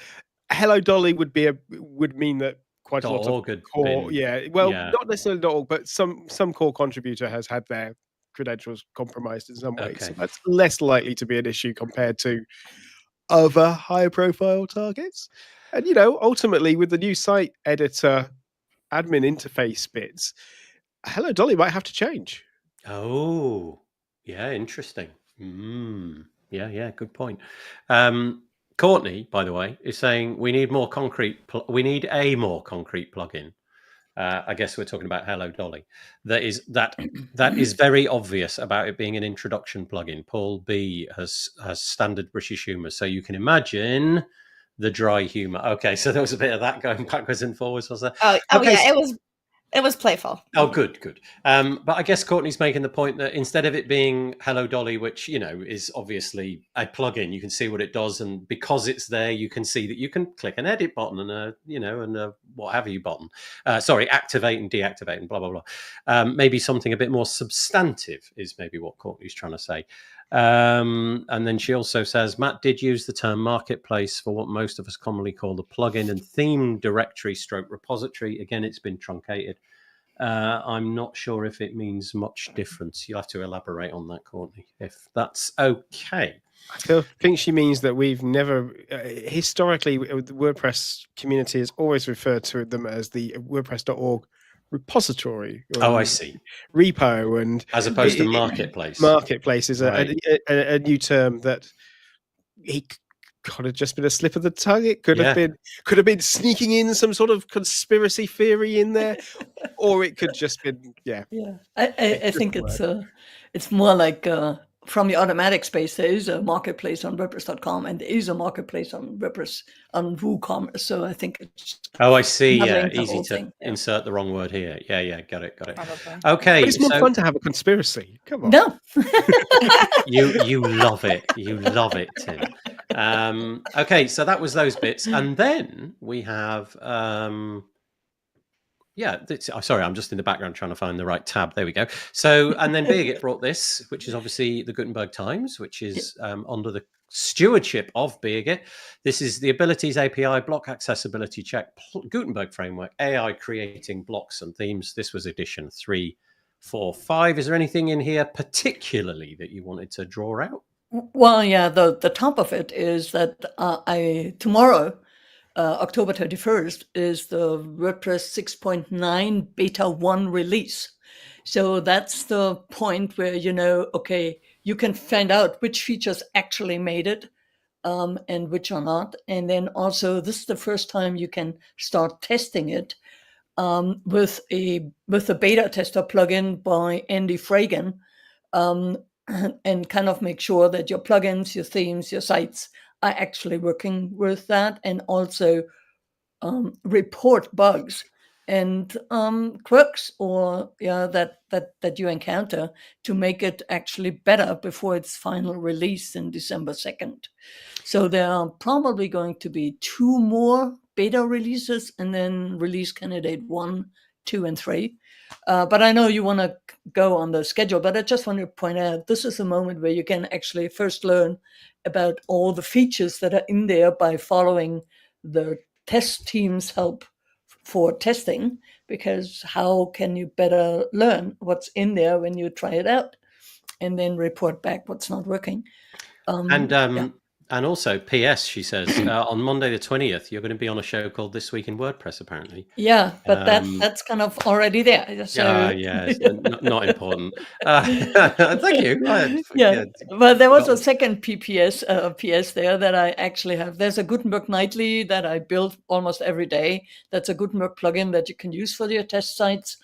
Hello Dolly would mean that quite a lot of core, not necessarily .org, but some core contributor has had their credentials compromised in some way. So that's less likely to be an issue compared to other higher profile targets. And ultimately with the new site editor admin interface bits, Hello Dolly might have to change. Oh, yeah, interesting. Yeah, good point. Courtney, by the way, is saying we need a more concrete plugin. I guess we're talking about Hello Dolly. That is very obvious about it being an introduction plugin. Paul B has standard British humour, so you can imagine the dry humour. Okay, so there was a bit of that going backwards and forwards, was there? Yeah, it was It was playful. Oh, good. But I guess Courtney's making the point that instead of it being Hello Dolly, which, is obviously a plugin, you can see what it does. And because it's there, you can see that you can click an edit button and a what have you button. Activate and deactivate and blah, blah, blah. Maybe something a bit more substantive is maybe what Courtney's trying to say. And then she also says, Matt did use the term marketplace for what most of us commonly call the plugin and theme directory / repository. Again, it's been truncated. I'm not sure if it means much difference. You'll have to elaborate on that, Courtney, if that's okay. I think she means that we've never, historically, the WordPress community has always referred to them as the WordPress.org repository. I see. Repo, and as opposed to marketplace. Marketplace is Right. a new term that he could have just been a slip of the tongue. It could have been sneaking in some sort of conspiracy theory in there, or it could just been I think it's more like from the automatic space. There is a marketplace on WordPress.com, and there is a marketplace on WordPress on WooCommerce. So I think it's I see. muddling the Easy whole to thing. insert the wrong word here. Yeah, got it. Probably. Okay, But it's more fun to have a conspiracy. Come on. No. you love it. You love it, Tim. Okay, so that was those bits, and then we have. Sorry, I'm just in the background trying to find the right tab. There we go. So, and then Birgit brought this, which is obviously the Gutenberg Times, which is under the stewardship of Birgit. This is the Abilities API, block accessibility check, Gutenberg framework, AI creating blocks and themes. This was edition 3, 4, 5. Is there anything in here particularly that you wanted to draw out? Well, yeah, the top of it is that tomorrow, October 31st, is the WordPress 6.9 beta 1 release. So that's the point where, you can find out which features actually made it and which are not. And then also, this is the first time you can start testing it with a beta tester plugin by Andy Fragan, and kind of make sure that your plugins, your themes, your sites are actually working with that, and also report bugs and quirks or that you encounter to make it actually better before its final release in December 2nd. So there are probably going to be 2 more beta releases, and then release candidate 1, 2, and 3. But I know you want to go on the schedule, but I just want to point out this is a moment where you can actually first learn about all the features that are in there by following the test team's help for testing, because how can you better learn what's in there when you try it out and then report back what's not working? And also, P.S. she says, on Monday the 20th, you're going to be on a show called This Week in WordPress, apparently. Yeah, but that's kind of already there. So. It's not important. Thank you. But there was a second PS there that I actually have. There's a Gutenberg Nightly that I build almost every day. That's a Gutenberg plugin that you can use for your test sites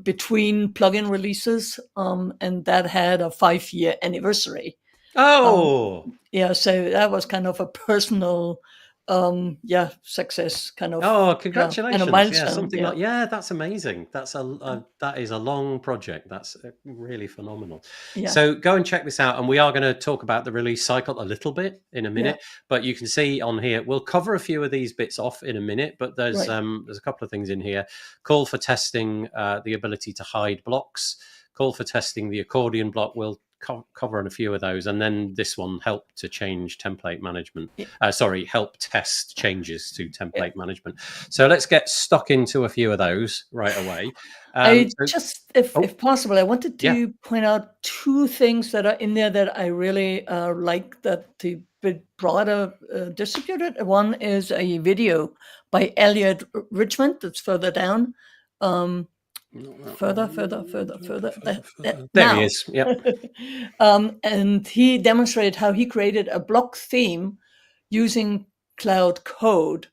between plugin releases, and that had a 5-year anniversary. Oh, so that was kind of a personal, success kind of. Oh, congratulations! And a milestone. That's amazing. That is a long project. That's really phenomenal. Yeah. So go and check this out, and we are going to talk about the release cycle a little bit in a minute. But you can see on here, we'll cover a few of these bits off in a minute. But there's a couple of things in here. Call for testing the ability to hide blocks. Call for testing the accordion block. We'll cover on a few of those, and then this one, help to change template management. Help test changes to template management. So let's get stuck into a few of those right away. If possible, I wanted to point out 2 things that are in there that I really like that the broader distributed. One is a video by Elliot Richmond that's further down. Further. There he is. Yep. And he demonstrated how he created a block theme using Cloud Code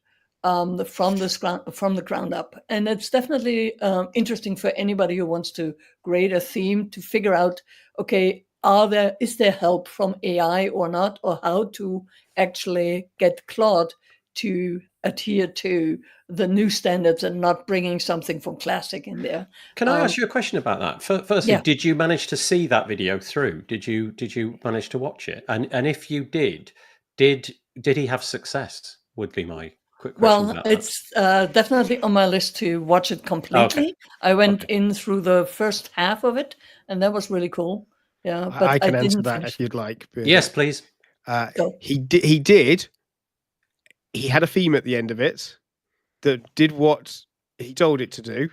from the ground up. And it's definitely interesting for anybody who wants to create a theme to figure out, is there help from AI or not, or how to actually get Claude to adhere to the new standards and not bringing something from classic in there. Can I ask you a question about that? Firstly, Yeah. did you manage to see that video through? Did you manage to watch it? And if you did he have success? Would be my quick question. Well, about it's definitely on my list to watch it completely. Okay. I went in through the first half of it, and that was really cool. Yeah, but I can answer didn't that finish. if you'd like. that. Yes, please. Go. He did. He had a theme at the end of it that did what he told it to do.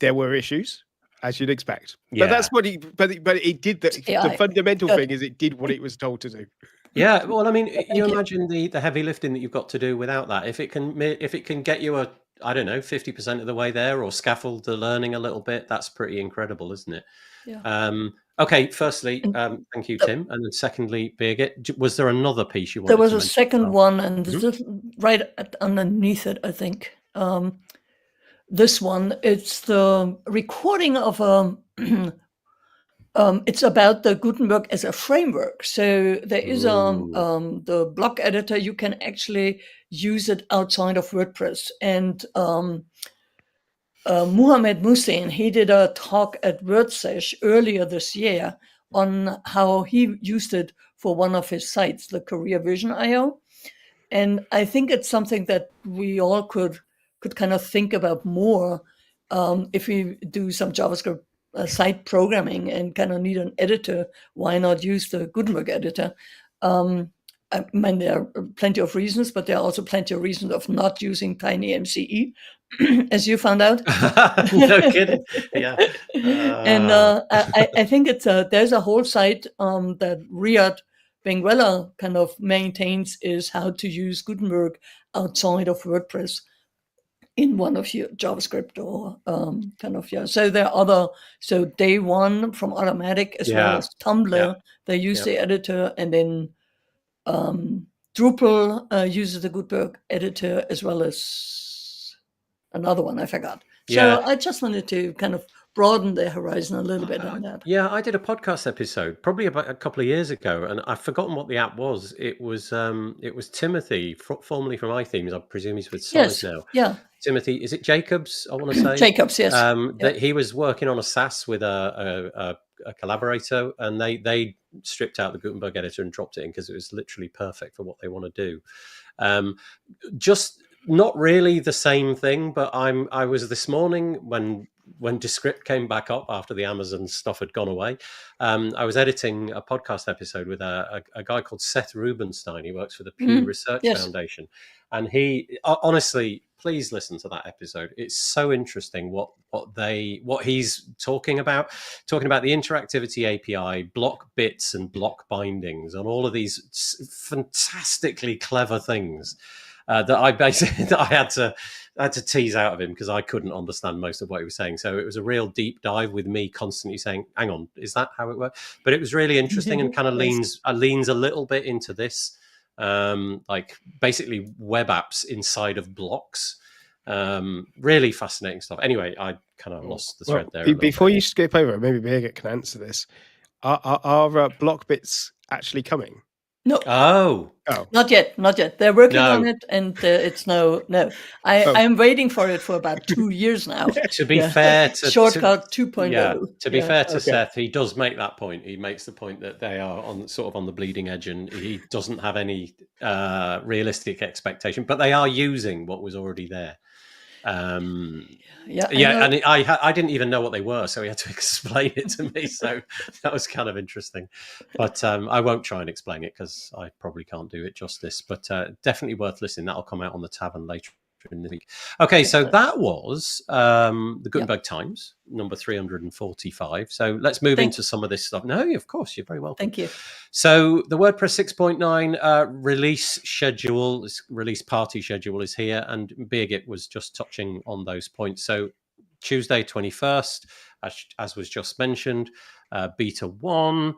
There were issues, as you'd expect, but that's what he. But it did the fundamental thing is it did what it was told to do. Yeah, well, I mean, you imagine the heavy lifting that you've got to do without that. If it can get you a, I don't know, 50% of the way there, or scaffold the learning a little bit, that's pretty incredible, isn't it? Yeah. Okay. Firstly, thank you, Tim, and then secondly, Birgit, was there another piece you wanted? There was to a second one, and this is right underneath it, I think. This one, it's the recording of a. It's about the Gutenberg as a framework. So there is the block editor. You can actually use it outside of WordPress. And Muhammad Musain, he did a talk at WordSesh earlier this year on how he used it for one of his sites, the Career Vision IO. And I think it's something that we all could kind of think about more if we do some JavaScript site programming and kind of need an editor. Why not use the Gutenberg editor? I mean, there are plenty of reasons, but there are also plenty of reasons of not using Tiny MCE, as you found out. No kidding. Yeah. And I think it's there's a whole site that Riyad Benguela kind of maintains, is how to use Gutenberg outside of WordPress in one of your JavaScript or So there are other, so Day One from Automatic, as well as Tumblr, they use the editor, and then Drupal uses the Gutenberg editor, as well as another one I forgot. So I just wanted to kind of broaden the horizon a little bit on that. Yeah, I did a podcast episode probably about a couple of years ago, and I've forgotten what the app was. It was Timothy, formerly from iThemes. I presume he's with Size now. Yeah. Timothy, is it Jacobs? I want to say Jacobs. Yes. That he was working on a SaaS with a collaborator, and they stripped out the Gutenberg editor and dropped it in because it was literally perfect for what they want to do. Just not really the same thing, but I was this morning when Descript came back up after the Amazon stuff had gone away. I was editing a podcast episode with a guy called Seth Rubenstein. He works for the Pew Research Foundation, and he honestly, please listen to that episode. It's so interesting what he's talking about the interactivity API, block bits and block bindings, and all of these fantastically clever things that I had to tease out of him because I couldn't understand most of what he was saying. So it was a real deep dive with me constantly saying, hang on, is that how it works? But it was really interesting and kind of leans a little bit into this, like basically web apps inside of blocks. Really fascinating stuff. Anyway, I kind of lost the thread there. Before you skip over, maybe Birgit can answer this. Are block bits actually coming? No. Oh. Not yet. They're working on it, and it's no. I'm waiting for it for about 2 years now. To be fair to Shortcut 2.0. Yeah, to be fair to Seth, he does make that point. He makes the point that they are on the bleeding edge, and he doesn't have any realistic expectation, but they are using what was already there. And I didn't even know what they were, so he had to explain it to me. So that was kind of interesting, but I won't try and explain it because I probably can't do it justice. But definitely worth listening. That'll come out on the Tavern later in the week. Okay, so that was the Gutenberg Times number 345. So let's move into some of this stuff. No, of course, you're very welcome. Thank you. So the WordPress 6.9 release party schedule is here, and Birgit was just touching on those points. So Tuesday 21st, as was just mentioned, beta 1.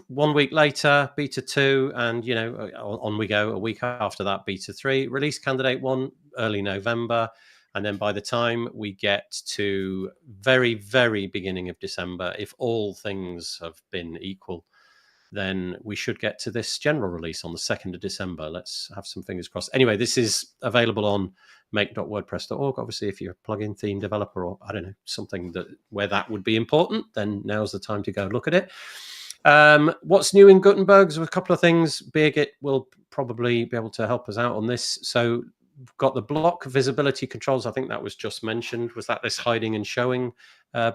1 week later, beta 2, and on we go. A week after that, beta 3. Release candidate 1 early November, and then by the time we get to very, very beginning of December, if all things have been equal, then we should get to this general release on the 2nd of December. Let's have some fingers crossed. Anyway, this is available on make.wordpress.org. Obviously, if you're a plugin theme developer, or I don't know, something where that would be important, then now's the time to go look at it. What's new in Gutenberg? There's a couple of things. Birgit will probably be able to help us out on this. So we've got the block visibility controls. I think that was just mentioned. Was that this hiding and showing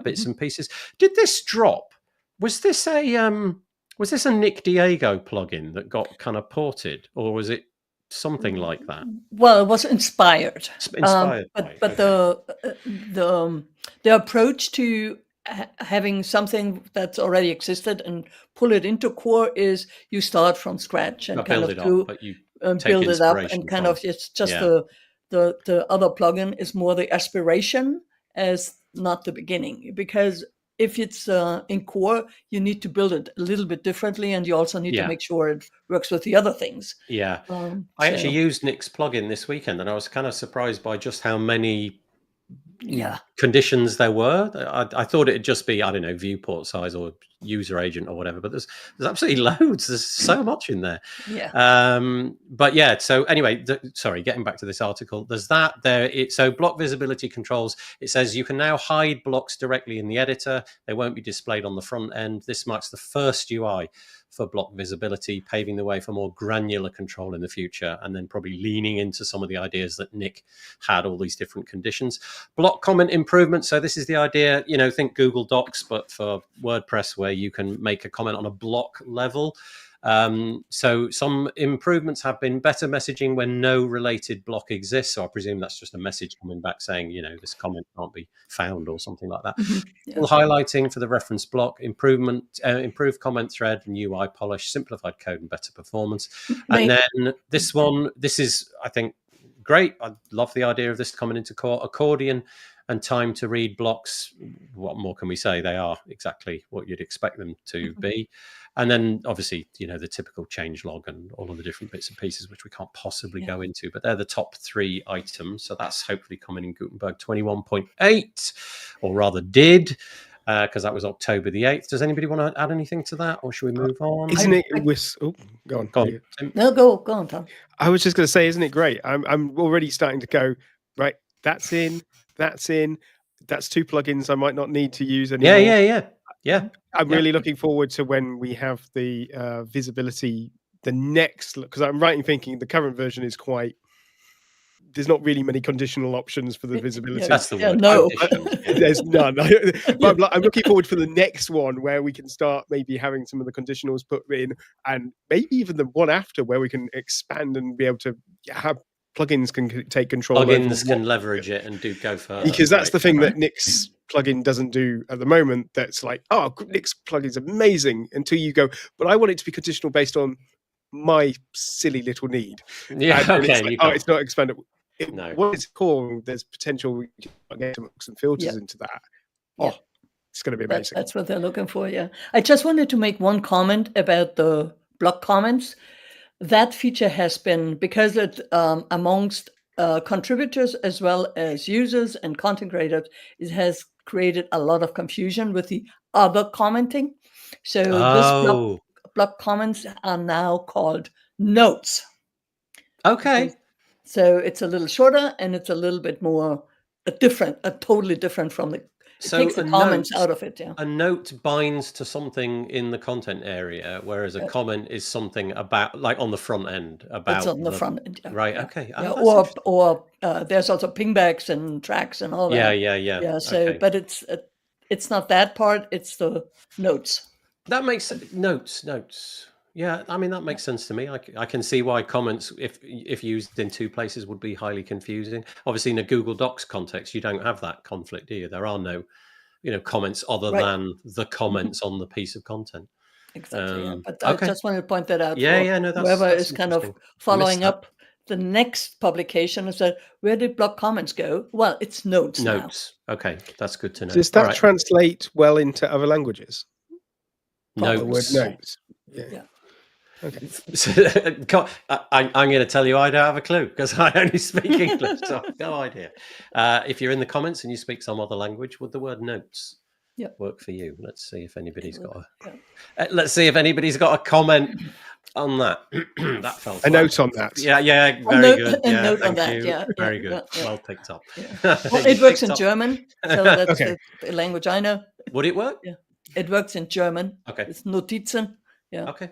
bits and pieces? Did this drop? Was this a Nick Diego plugin that got kind of ported, or was it something like that? Well, it was inspired. Inspired, but the approach to having something that's already existed and pull it into core is you start from scratch and kind of build it up, and kind of it's just the other plugin is more the aspiration as not the beginning, because if it's in core, you need to build it a little bit differently, and you also need to make sure it works with the other things. Yeah, I actually used Nick's plugin this weekend, and I was kind of surprised by just how many conditions there were. I thought it'd just be, I don't know, viewport size or user agent or whatever, but there's absolutely loads. There's so much in there. But yeah, so anyway, sorry, getting back to this article, there's that there. So block visibility controls, it says you can now hide blocks directly in the editor. They won't be displayed on the front end. This marks the first UI for block visibility, paving the way for more granular control in the future, and then probably leaning into some of the ideas that Nick had, all these different conditions. Block comment improvement. So this is the idea, think Google Docs, but for WordPress, where you can make a comment on a block level. So some improvements have been better messaging when no related block exists. So I presume that's just a message coming back saying, this comment can't be found or something like that. Full highlighting for the reference block, improved comment thread and UI polish, simplified code and better performance. And then this is, I think, great. I love the idea of this coming into core. Accordion and time to read blocks. What more can we say? They are exactly what you'd expect them to be. And then obviously, the typical change log and all of the different bits and pieces, which we can't possibly go into, but they're the top 3 items. So that's hopefully coming in Gutenberg 21.8, or rather did, because that was October the 8th. Does anybody want to add anything to that, or should we move on? Isn't it? Go on. Go on, Tom. I was just going to say, isn't it great? I'm already starting to go, right, that's in. That's 2 plugins I might not need to use anymore. Yeah. I'm really looking forward to when we have the visibility, the next, because I'm right in thinking the current version is there's not really many conditional options for the visibility. That's the word. No. There's none. But I'm looking forward for the next one where we can start maybe having some of the conditionals put in, and maybe even the one after where we can expand and be able to have plugins can take control. Plugins can leverage it and go further. Because that's the thing that Nick's plugin doesn't do at the moment. That's like, Nick's plugin's amazing, until you go, but I want it to be conditional based on my silly little need. Yeah, and it's like, it's not expandable. What is core? There's potential we can get some filters into that. It's going to be amazing. That's what they're looking for. Yeah, I just wanted to make one comment about the block comments. That feature has been, because it amongst contributors as well as users and content creators, it has created a lot of confusion with the other commenting. So this block comments are now called notes. Okay. So it's a little shorter and it's a little bit more totally different from the. It takes the comments out of it. Yeah. A note binds to something in the content area, whereas a comment is something about, like on the front end. It's on the front end. Yeah. Right. Okay. Or there's also pingbacks and tracks and all that. Yeah. So, but it's not that part. It's the notes. That makes sense. Notes. Yeah, I mean, that makes sense to me. I can see why comments, if used in 2 places, would be highly confusing. Obviously, in a Google Docs context, you don't have that conflict, do you? There are no, comments other than the comments on the piece of content. Exactly. But I just wanted to point that out. No, whoever is kind of following up the next publication is that, where did block comments go? Well, it's notes. Notes. Now. Okay, that's good to know. Does that translate well into other languages? Notes. The word notes. Yeah. Okay. I'm going to tell you I don't have a clue, because I only speak English, so I have no idea. If you're in the comments and you speak some other language, would the word notes work for you? Let's see if anybody's got Yeah. let's see if anybody's got a comment on that. That felt A note on that. Yeah, very good. A Yeah, note on thank that. you. Yeah, Very good. yeah. Well picked up. Yeah. Well, You it works picked in up- German, so that's Okay. the language I know. Would it work? Yeah, it works in German. Okay. It's Notizen. Yeah. Okay.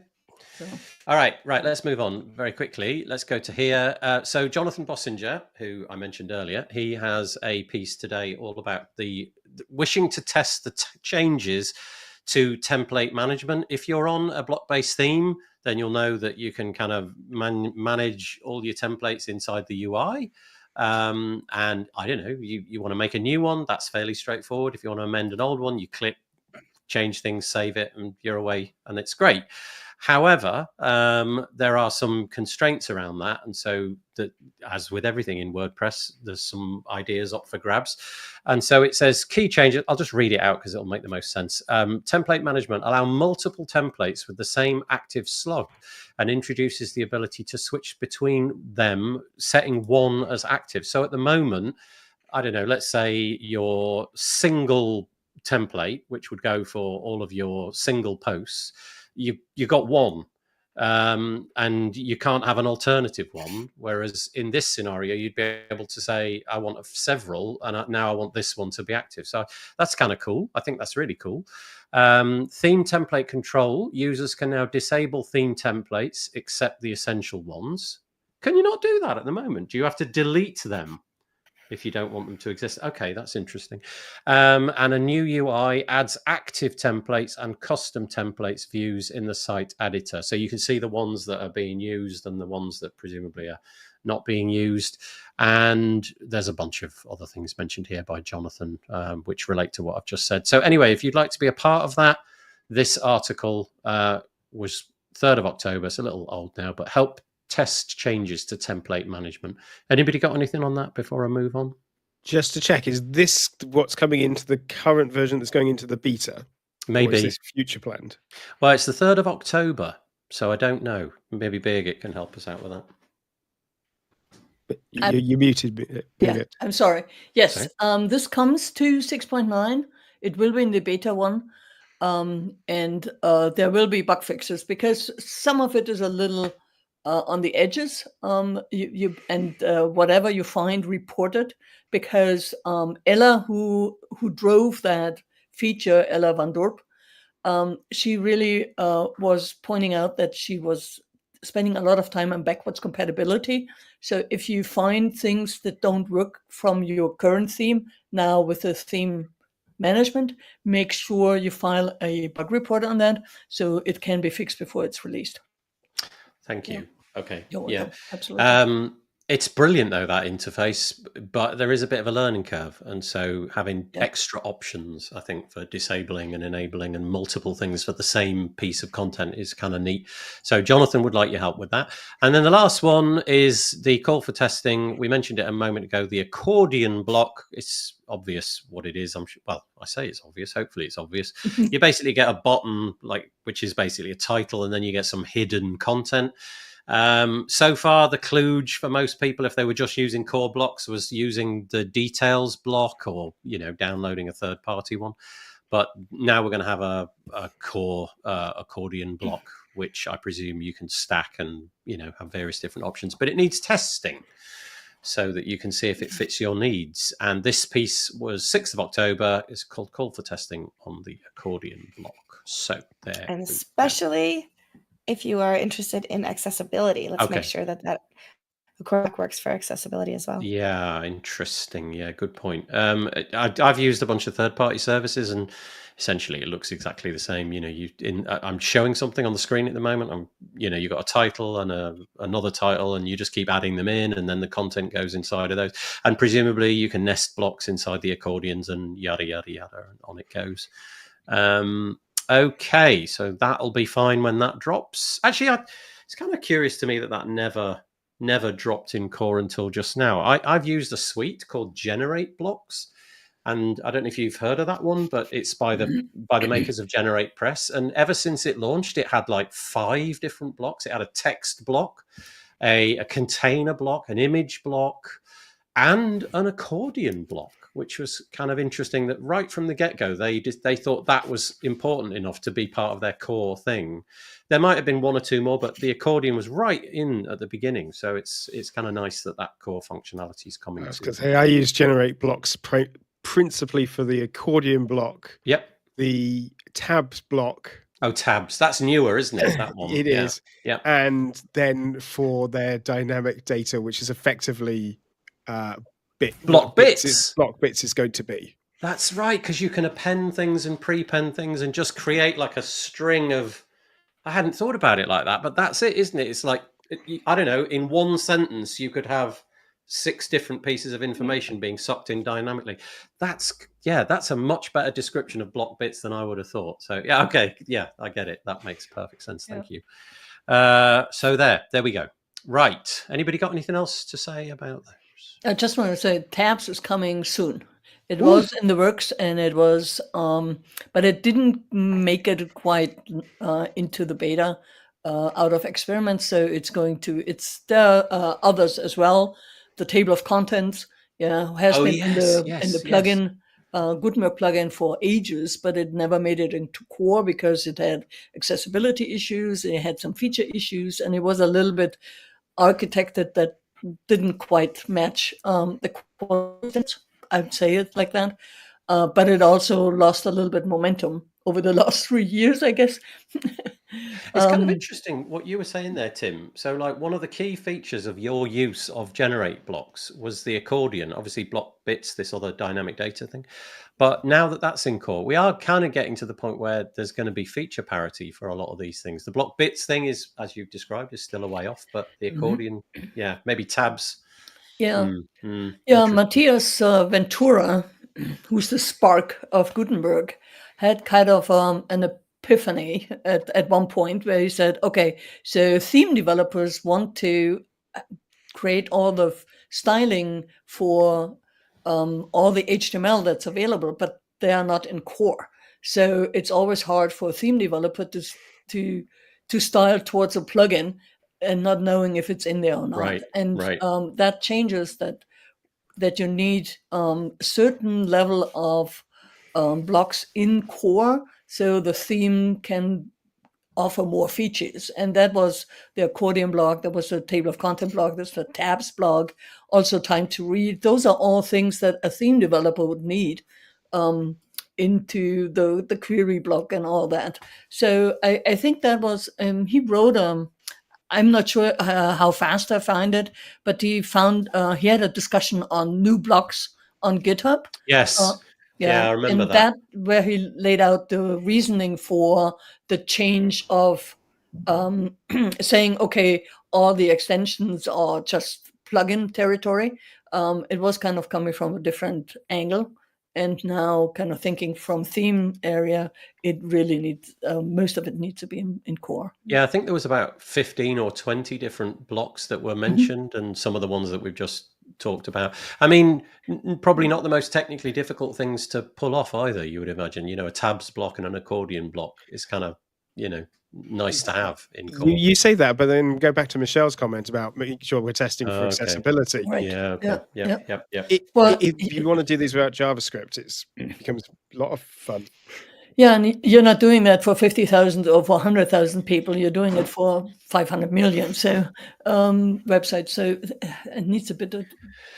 So. All right. Let's move on very quickly. Let's go to here. So Jonathan Bossinger, who I mentioned earlier, he has a piece today all about the wishing to test the changes to template management. If you're on a block-based theme, then you'll know that you can kind of manage all your templates inside the UI. And I don't know, you want to make a new one, that's fairly straightforward. If you want to amend an old one, you click, change things, save it, and you're away, and it's great. However, there are some constraints around that. And so that, as with everything in WordPress, there's some ideas up for grabs. And so it says key changes. I'll just read it out because it'll make the most sense. Template management, allow multiple templates with the same active slug, and introduces the ability to switch between them, setting one as active. So at the moment, I don't know, let's say your single template, which would go for all of your single posts, you got one, and you can't have an alternative one. Whereas in this scenario, you'd be able to say, I want several, and now I want this one to be active. So that's kind of cool. I think that's really cool. Theme template control. Users can now disable theme templates except the essential ones. Can you not do that at the moment? Do you have to delete them if you don't want them to exist? Okay, that's interesting. And a new UI adds active templates and custom templates views in the site editor. So you can see the ones that are being used and the ones that presumably are not being used. And there's a bunch of other things mentioned here by Jonathan, which relate to what I've just said. So anyway, if you'd like to be a part of that, this article was 3rd of October. It's a little old now, but help test changes to template management. Anybody got anything on that before I move on? Just to check, is this what's coming into the current version that's going into the beta? Maybe. Or is this future planned? Well, it's the 3rd of October, so I don't know. Maybe Birgit can help us out with that. You muted Birgit. Yeah, I'm sorry. Yes, this comes to 6.9. It will be in the beta one. And there will be bug fixes because some of it is a little on the edges. Whatever you find, report it, because Ella, who drove that feature, Ella Van Dorp, she really was pointing out that she was spending a lot of time on backwards compatibility. So if you find things that don't work from your current theme now with the theme management, make sure you file a bug report on that so it can be fixed before it's released. Thank you. Okay. You're welcome. Absolutely. It's brilliant though, that interface, but there is a bit of a learning curve. And so having extra options, I think, for disabling and enabling and multiple things for the same piece of content is kind of neat. So Jonathan would like your help with that. And then the last one is the call for testing. We mentioned it a moment ago, the accordion block. It's obvious what it is. I'm sure, well, I say it's obvious. Hopefully it's obvious. You basically get a button, which is basically a title, and then you get some hidden content. So far, the kludge for most people, if they were just using core blocks, was using the details block or, downloading a third-party one. But now we're going to have a core accordion block, which I presume you can stack and, have various different options. But it needs testing so that you can see if it fits your needs. And this piece was 6th of October. It's called Call for Testing on the Accordion block. So there. And especially if you are interested in accessibility, let's make sure that works for accessibility as well. Yeah, interesting. Yeah, good point. I've used a bunch of third-party services, and essentially it looks exactly the same. I'm showing something on the screen at the moment. You've got a title and another title, and you just keep adding them in, and then the content goes inside of those. And presumably you can nest blocks inside the accordions and yada, yada, yada, and on it goes. Okay, so that'll be fine when that drops. Actually, it's kind of curious to me that never dropped in core until just now. I've used a suite called Generate Blocks, and I don't know if you've heard of that one, but it's by the makers of Generate Press. And ever since it launched, it had 5 different blocks. It had a text block, a container block, an image block, and an accordion block, which was kind of interesting that right from the get-go, they thought that was important enough to be part of their core thing. There might have been one or two more, but the accordion was right in at the beginning. So it's kind of nice that core functionality is coming. Because I use generate blocks principally for the accordion block. Yep. The tabs block. Oh, tabs. That's newer, isn't it? That one. It is. Yeah. And then for their dynamic data, which is effectively block bits. Block bits is going to be. That's right, because you can append things and prepend things and just create like a string of. I hadn't thought about it like that, but that's it, isn't it? It's like, I don't know, in one sentence you could have 6 different pieces of information being sucked in dynamically. That's a much better description of block bits than I would have thought. So yeah, okay, yeah, I get it. That makes perfect sense. Thank you. So there we go. Right. Anybody got anything else to say about those? I just want to say tabs is coming soon. It was in the works, and it was, but it didn't make it quite into the beta out of experiments. So it's there are others as well. The table of contents, has been in the plugin, Gutenberg plugin for ages, but it never made it into core because it had accessibility issues, it had some feature issues, and it was a little bit architected that didn't quite match the quality. I'd say it like that. But it also lost a little bit momentum over the last 3 years, I guess. It's kind of interesting what you were saying there, Tim. So like one of the key features of your use of generate blocks was the accordion, obviously block bits, this other dynamic data thing. But now that that's in core, we are kind of getting to the point where there's going to be feature parity for a lot of these things. The block bits thing is, as you've described, is still a way off, but the accordion, maybe tabs. Matthias Ventura, who's the spark of Gutenberg, had kind of an epiphany at one point where he said, okay, so theme developers want to create all the styling for all the HTML that's available, but they are not in core. So it's always hard for a theme developer to style towards a plugin and not knowing if it's in there or not. Right, and right. That changes that you need certain level of blocks in core so the theme can offer more features. And that was the accordion block, that was the table of content block, there's the tabs block, also time to read. Those are all things that a theme developer would need into the query block and all that. So I think that was, he wrote I'm not sure how fast I find it, but he had a discussion on new blocks on GitHub. Yes. I remember that where he laid out the reasoning for the change of saying, okay, all the extensions are just plugin territory. It was kind of coming from a different angle. And now kind of thinking from theme area, it really needs, most of it needs to be in core. Yeah, I think there was about 15 or 20 different blocks that were mentioned, and some of the ones that we've just talked about. I mean, probably not the most technically difficult things to pull off either, you would imagine. A tabs block and an accordion block is kind of, nice to have in core. You say that, but then go back to Michelle's comment about making sure we're testing for accessibility. Right. Yeah, okay. Yeah. If you want to do this without JavaScript, it becomes a lot of fun. Yeah, and you're not doing that for 50,000 or for 100,000 people. You're doing it for 500 million. So websites. So it needs a bit of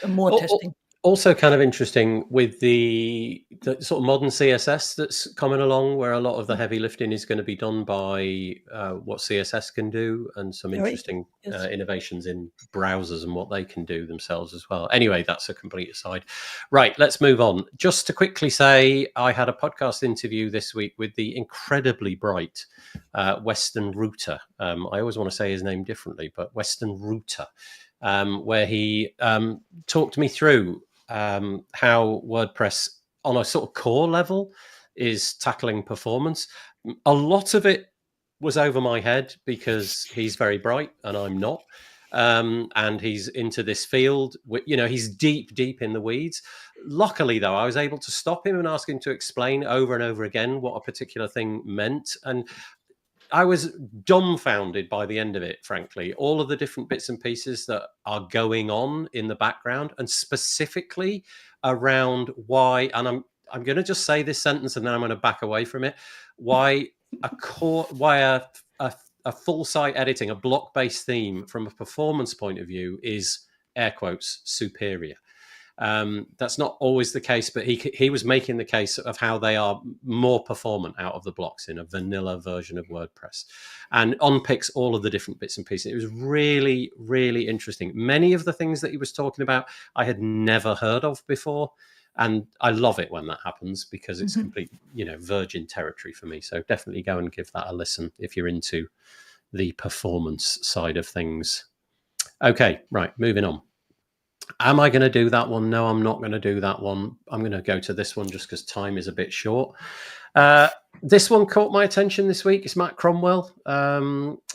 more testing. Also kind of interesting with the sort of modern CSS that's coming along, where a lot of the heavy lifting is going to be done by what CSS can do, and some interesting innovations in browsers and what they can do themselves as well. Anyway, that's a complete aside. Right, let's move on. Just to quickly say, I had a podcast interview this week with the incredibly bright Weston Router. I always want to say his name differently, but Weston Router, where he talked me through how WordPress on a sort of core level is tackling performance. A lot of it was over my head because he's very bright and I'm not. And he's into this field, he's deep in the weeds. Luckily, though, I was able to stop him and ask him to explain over and over again what a particular thing meant. And I was dumbfounded by the end of it, frankly, all of the different bits and pieces that are going on in the background, and specifically around why, and I'm going to just say this sentence and then I'm going to back away from it. Why a full site editing, a block-based theme from a performance point of view is, air quotes, superior. That's not always the case, but he was making the case of how they are more performant out of the blocks in a vanilla version of WordPress, and unpicks all of the different bits and pieces. It was really, really interesting. Many of the things that he was talking about I had never heard of before, and I love it when that happens because it's complete, virgin territory for me. So definitely go and give that a listen if you're into the performance side of things. Okay, right, moving on. Am I going to do that one? No, I'm not going to do that one. I'm going to go to this one just because time is a bit short. This one caught my attention this week. It's Matt Cromwell.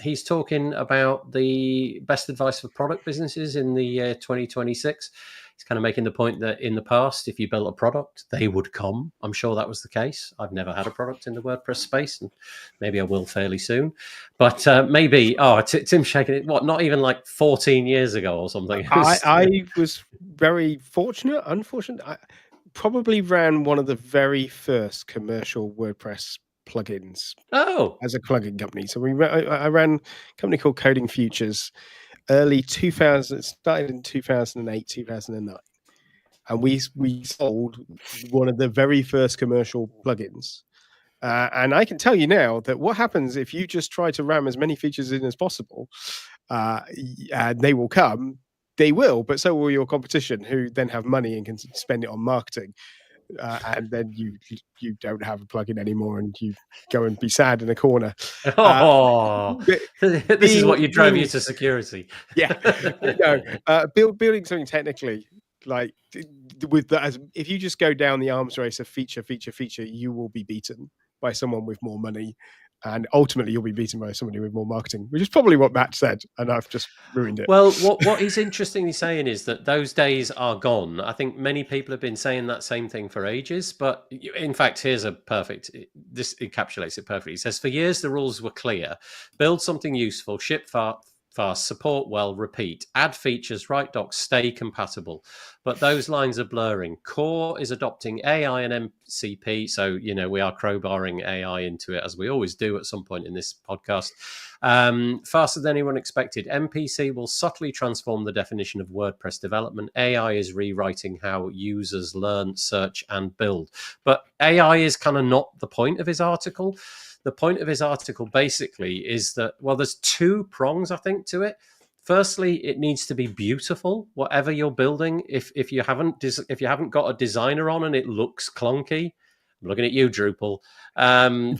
He's talking about the best advice for product businesses in the year 2026. He's kind of making the point that in the past, if you built a product, they would come. I'm sure that was the case. I've never had a product in the WordPress space, and maybe I will fairly soon. But maybe, Tim's shaking it, not even like 14 years ago or something? I was very unfortunate. I probably ran one of the very first commercial WordPress plugins as a plugin company. So I ran a company called Coding Futures, early 2000. It started in 2008, 2009, and we sold one of the very first commercial plugins. And I can tell you now that what happens if you just try to ram as many features in as possible, and they will come. They will, but so will your competition, who then have money and can spend it on marketing. And then you don't have a plugin anymore, and you go and be sad in a corner. This is what you drove you to security. Building something technically, like if you just go down the arms race of feature, you will be beaten by someone with more money, and ultimately you'll be beaten by somebody with more marketing, which is probably what Matt said, and I've just ruined it. Well, what he's interestingly saying is that those days are gone. I think many people have been saying that same thing for ages, but in fact, this encapsulates it perfectly. He says, for years, the rules were clear. Build something useful, ship fast, support well, repeat, add features, write docs, stay compatible. But those lines are blurring. Core is adopting AI and MCP. So, we are crowbarring AI into it, as we always do at some point in this podcast. Faster than anyone expected. MPC will subtly transform the definition of WordPress development. AI is rewriting how users learn, search, and build. But AI is kind of not the point of his article. The point of his article basically is that, there's two prongs, I think, to it. Firstly, it needs to be beautiful, whatever you're building. If you haven't got a designer on and it looks clunky, I'm looking at you, Drupal.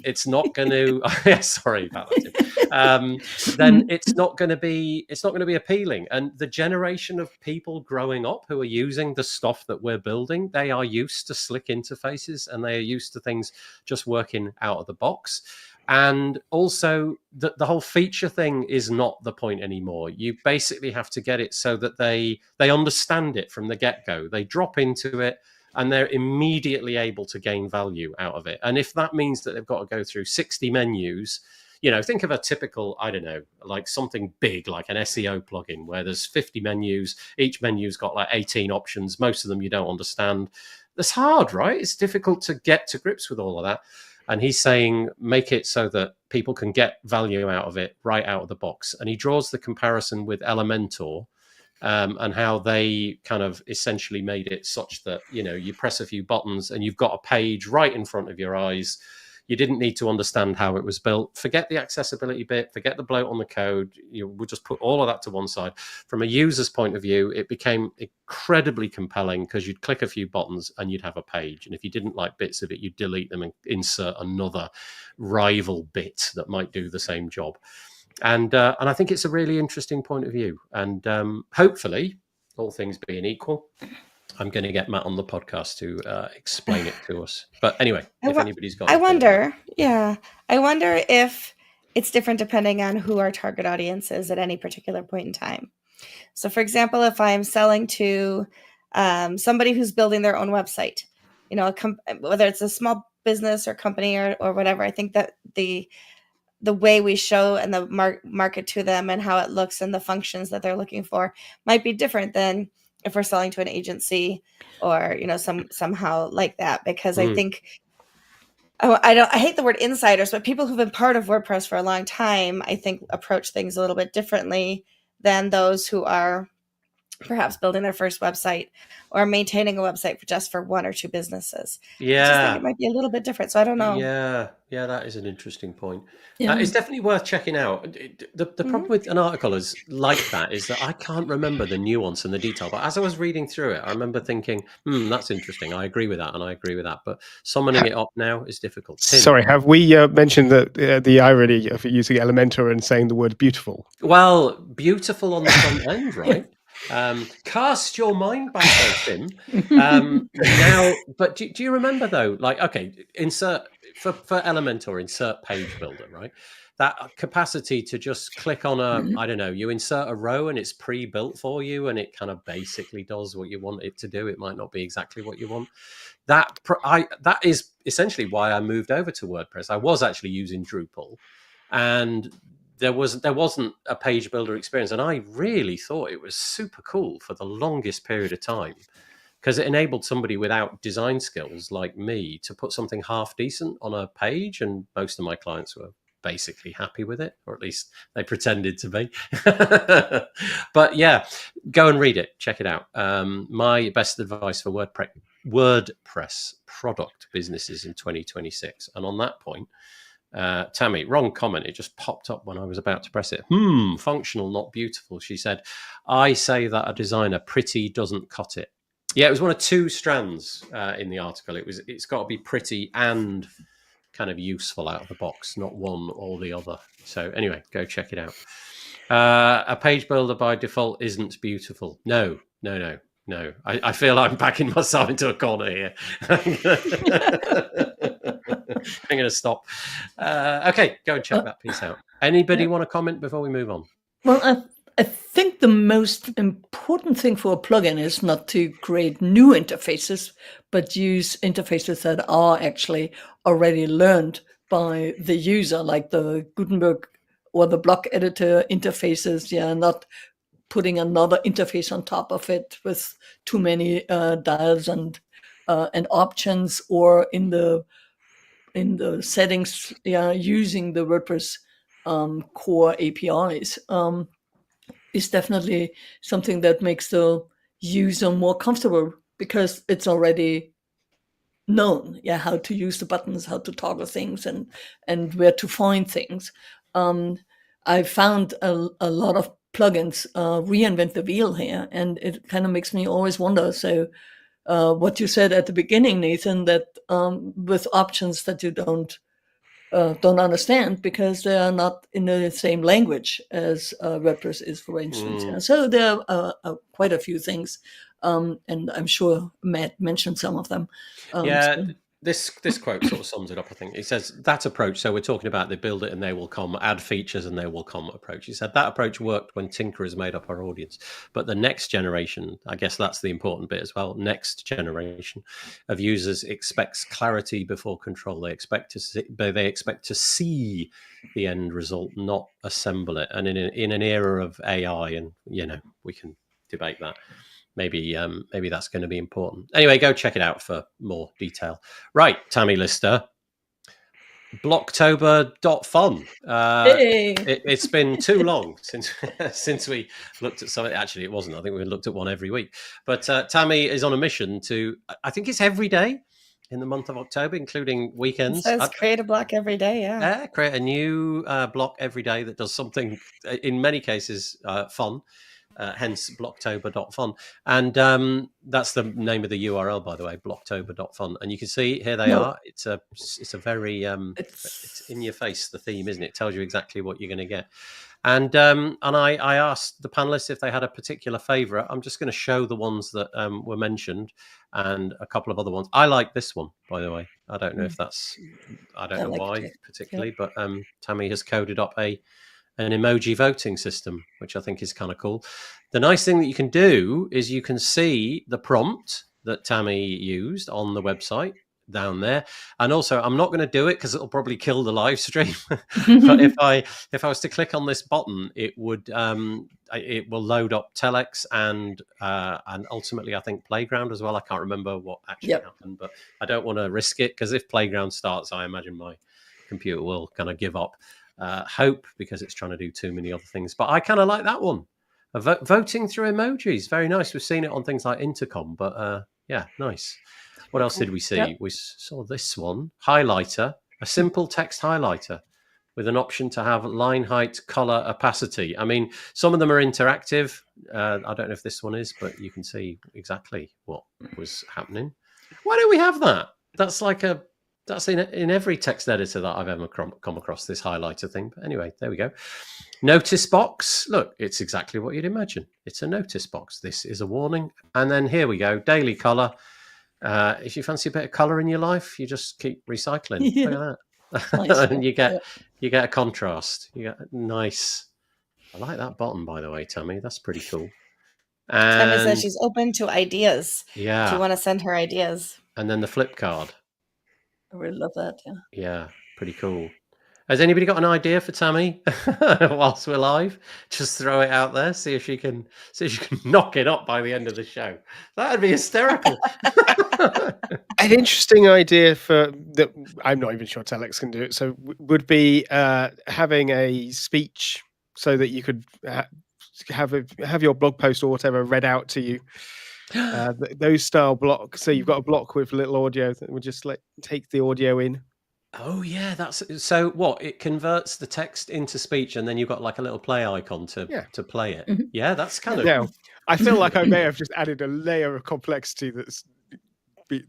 It's not going to. Sorry about that. Then it's not going to be appealing. And the generation of people growing up who are using the stuff that we're building, they are used to slick interfaces and they are used to things just working out of the box. And also, the whole feature thing is not the point anymore. You basically have to get it so that they understand it from the get-go. They drop into it, and they're immediately able to gain value out of it. And if that means that they've got to go through 60 menus, think of a typical, like something big, like an SEO plugin, where there's 50 menus. Each menu's got like 18 options. Most of them you don't understand. That's hard, right? It's difficult to get to grips with all of that. And he's saying, make it so that people can get value out of it right out of the box. And he draws the comparison with Elementor, and how they kind of essentially made it such that, you press a few buttons and you've got a page right in front of your eyes. You didn't need to understand how it was built. Forget the accessibility bit, forget the bloat on the code. We'll just put all of that to one side. From a user's point of view, it became incredibly compelling because you'd click a few buttons and you'd have a page. And if you didn't like bits of it, you'd delete them and insert another rival bit that might do the same job. And I think it's a really interesting point of view. And hopefully, all things being equal, I'm going to get Matt on the podcast to explain it to us. But anyway, if anybody's got... I wonder if it's different depending on who our target audience is at any particular point in time. So, for example, if I'm selling to somebody who's building their own website, whether it's a small business or company or whatever, I think that the way we show and the market to them and how it looks and the functions that they're looking for might be different than if we're selling to an agency or, you know, somehow like that, because I think, I hate the word insiders, but people who've been part of WordPress for a long time, I think approach things a little bit differently than those who are perhaps building their first website or maintaining a website for one or two businesses. I just think it might be a little bit different. So I don't know. Yeah, that is an interesting point. Yeah. It's definitely worth checking out. The problem with an article is like that is that I can't remember the nuance and the detail. But as I was reading through it, I remember thinking, that's interesting. I agree with that, and I agree with that. But summoning it up now is difficult. Tim. Sorry, have we mentioned that the irony of using Elementor and saying the word beautiful? Well, beautiful on the front end, right? Cast your mind back there, Tim. Now, but do you remember though? Like, okay, insert for Elementor, insert page builder, right? That capacity to just click on I don't know, you insert a row and it's pre-built for you, and it kind of basically does what you want it to do. It might not be exactly what you want. That is essentially why I moved over to WordPress. I was actually using Drupal, and there wasn't a page builder experience, and I really thought it was super cool for the longest period of time, because it enabled somebody without design skills like me to put something half decent on a page, and most of my clients were basically happy with it, or at least they pretended to be. But yeah, go and read it, check it out. My best advice for WordPress product businesses in 2026. And on that point, Tammy, wrong comment. It just popped up when I was about to press it. Functional, not beautiful. She said, I say that a designer pretty doesn't cut it. Yeah, it was one of two strands in the article. It's got to be pretty and kind of useful out of the box, not one or the other. So anyway, go check it out. A page builder by default isn't beautiful. No. I feel I'm backing myself into a corner here. I'm going to stop. Okay, go and check that piece out. Anybody want to comment before we move on? Well, I think the most important thing for a plugin is not to create new interfaces, but use interfaces that are actually already learned by the user, like the Gutenberg or the block editor interfaces. Yeah, not putting another interface on top of it with too many dials and options, or in the settings, using the WordPress core APIs. Is definitely something that makes the user more comfortable, because it's already known, how to use the buttons, how to toggle things, and where to find things. I found a lot of plugins reinvent the wheel here, and it kind of makes me always wonder. So what you said at the beginning, Nathan, that with options that you don't understand because they are not in the same language as WordPress is, for instance. Yeah. So there are quite a few things, and I'm sure Matt mentioned some of them. This quote sort of sums it up, I think. It says, that approach, so we're talking about the build it and they will come, add features and they will come approach. He said that approach worked when tinkerers made up our audience. But the next generation, I guess that's the important bit as well, next generation of users expects clarity before control. They expect to see the end result, not assemble it. And in an era of AI, and we can debate that. Maybe that's going to be important. Anyway, go check it out for more detail. Right, Tammy Lister, Blocktober.fun. It's been too long since we looked at something. Actually, it wasn't. I think we looked at one every week. But Tammy is on a mission to, I think it's every day in the month of October, including weekends. It says create a block every day, yeah. Create a new block every day that does something, in many cases, fun. Hence Blocktober.fun, and that's the name of the URL, by the way, Blocktober.fun. And you can see here they are. It's a very it's in your face, the theme, isn't it? It tells you exactly what you're going to get. And I asked the panelists if they had a particular favorite. I'm just going to show the ones that were mentioned and a couple of other ones. I like this one, by the way. I don't know if that's, I don't know why particularly, but Tammy has coded up an emoji voting system, which I think is kind of cool. The nice thing that you can do is you can see the prompt that Tammy used on the website. down there. And also, I'm not going to do it because it'll probably kill the live stream. But if I was to click on this button, it will load up Telex and ultimately I think Playground as well. I can't remember what actually happened, but I don't want to risk it, because if Playground starts, I imagine my computer will kind of give up hope, because it's trying to do too many other things. But I kind of like that one. Voting through emojis, very nice. We've seen it on things like Intercom, but yeah, nice. What else did we see? Yep. We saw this one, highlighter, a simple text highlighter with an option to have line height, color, opacity. I mean, some of them are interactive. I don't know if this one is, but you can see exactly what was happening. Why don't we have that? That's in every text editor that I've ever come across, this highlighter thing. But anyway, there we go. Notice box. Look, it's exactly what you'd imagine. It's a notice box. This is a warning. And then here we go, daily color. If you fancy a bit of color in your life, you just keep recycling. Yeah. Look at that. Nice. And you get a contrast. You get nice. I like that button, by the way, Tammy. That's pretty cool. And Tammy says she's open to ideas. yeah, Do you want to send her ideas? and then the flip card. I really love that. Yeah. Yeah, pretty cool. Has anybody got an idea for Tammy whilst we're live? Just throw it out there. See if she can knock it up by the end of the show. That'd be hysterical. An interesting idea for that. I'm not even sure Telex can do it. So would be having a speech so that you could have your blog post or whatever read out to you. Those style blocks. So you've got a block with little audio that would just take the audio in. Oh yeah, that's so. What, it converts the text into speech, and then you've got like a little play icon to play it. Mhm. Yeah, that's kind of. Now, I feel like I may have just added a layer of complexity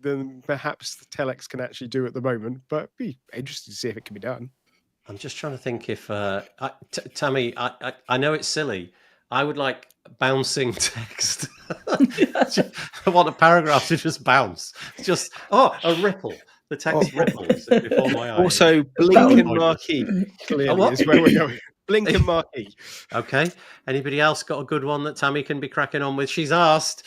than perhaps the Telex can actually do at the moment, but be interested to see if it can be done. I'm just trying to think if Tammy. I know it's silly. I would like bouncing text. I want a paragraph to just bounce. Just a ripple. The text ripples before my eyes. Also, blink and marquee clearly is where we're going. Blink and marquee. Okay. Anybody else got a good one that Tammy can be cracking on with? She's asked.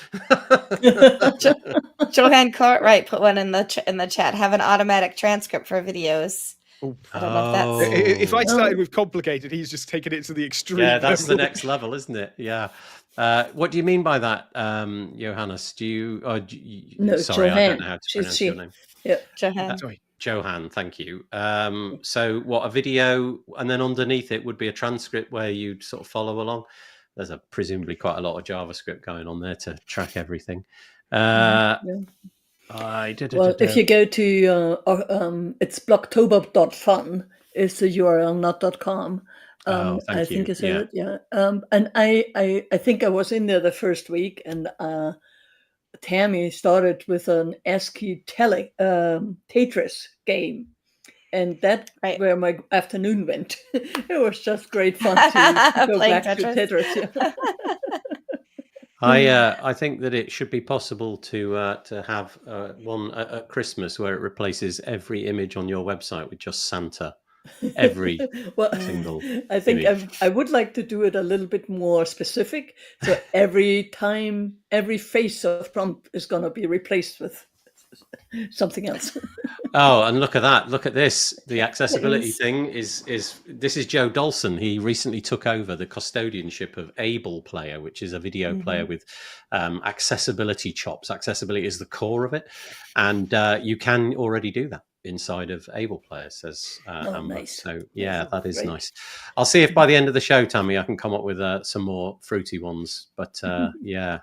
Johan Cartwright put one in the chat. Have an automatic transcript for videos. Oh. I don't know if that's. If I started with complicated, he's just taken it to the extreme. Yeah, that's the next level, isn't it? Yeah. What do you mean by that, Johannes? No, sorry, Johan. I don't know how to pronounce She. your name. Yeah, Johan. Sorry. Johan, thank you. So what, a video, and then underneath it would be a transcript where you'd sort of follow along. There's presumably quite a lot of JavaScript going on there to track everything. Yeah. If you go to it's blocktober.fun is the URL, not .com. I think is it. Yeah. And I think I was in there the first week, and Tammy started with an ASCII Tetris game, and that where my afternoon went. It was just great fun to go back to Tetris. Yeah. I think that it should be possible to have one at Christmas where it replaces every image on your website with just Santa. Every single. I think I would like to do it a little bit more specific. So every face of Trump is going to be replaced with something else. Oh, and look at that! Look at this. The accessibility thing is this is Joe Dolson. He recently took over the custodianship of Able Player, which is a video player with accessibility chops. Accessibility is the core of it, and you can already do that inside of Able Player, says Amber. Nice. So yeah, that is great. Nice. I'll see if by the end of the show, Tammy, I can come up with some more fruity ones. But yeah,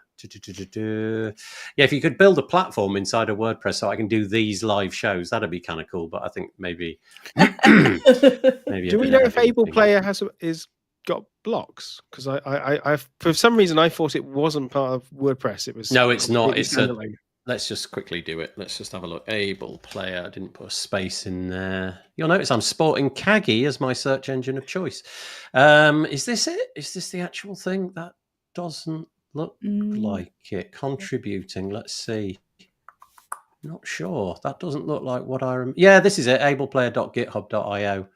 if you could build a platform inside of WordPress so I can do these live shows, that'd be kind of cool. But I think maybe do we know if Able Player is got blocks? Because I for some reason I thought it wasn't part of WordPress. It was. No, it's not. It's standalone. Let's just quickly do it. Let's just have a look. Able Player. I didn't put a space in there. You'll notice I'm sporting Kaggy as my search engine of choice. Is this it? Is this the actual thing? That doesn't look like it. Contributing. Let's see. Not sure. That doesn't look like what I remember. Yeah, this is it. ableplayer.github.io.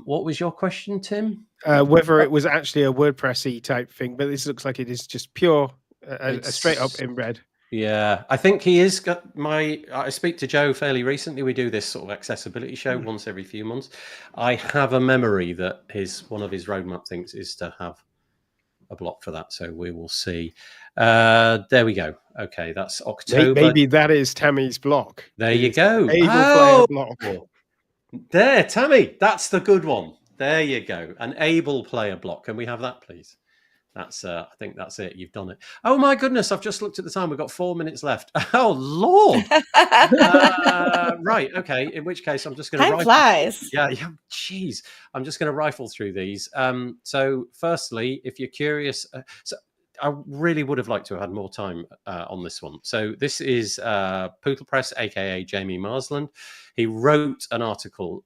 What was your question, Tim? Whether it was actually a WordPressy type thing, but this looks like it is just pure, a straight up embed. Yeah, I think he is got I speak to Joe fairly recently. We do this sort of accessibility show once every few months. I have a memory that one of his roadmap things is to have a block for that. So we will see. There we go. Okay, that's October. Maybe that is Tammy's block. There you go. Able player block. There, Tammy. That's the good one. There you go. An able player block. Can we have that, please? That's I think that's it. You've done it. Oh my goodness! I've just looked at the time. We've got 4 minutes left. Oh Lord! Right. Okay. In which case, I'm just going to Time flies. Yeah. Jeez. I'm just going to rifle through these. So, firstly, if you're curious, so I really would have liked to have had more time on this one. So, this is Poodle Press, aka Jamie Marsland. He wrote an article.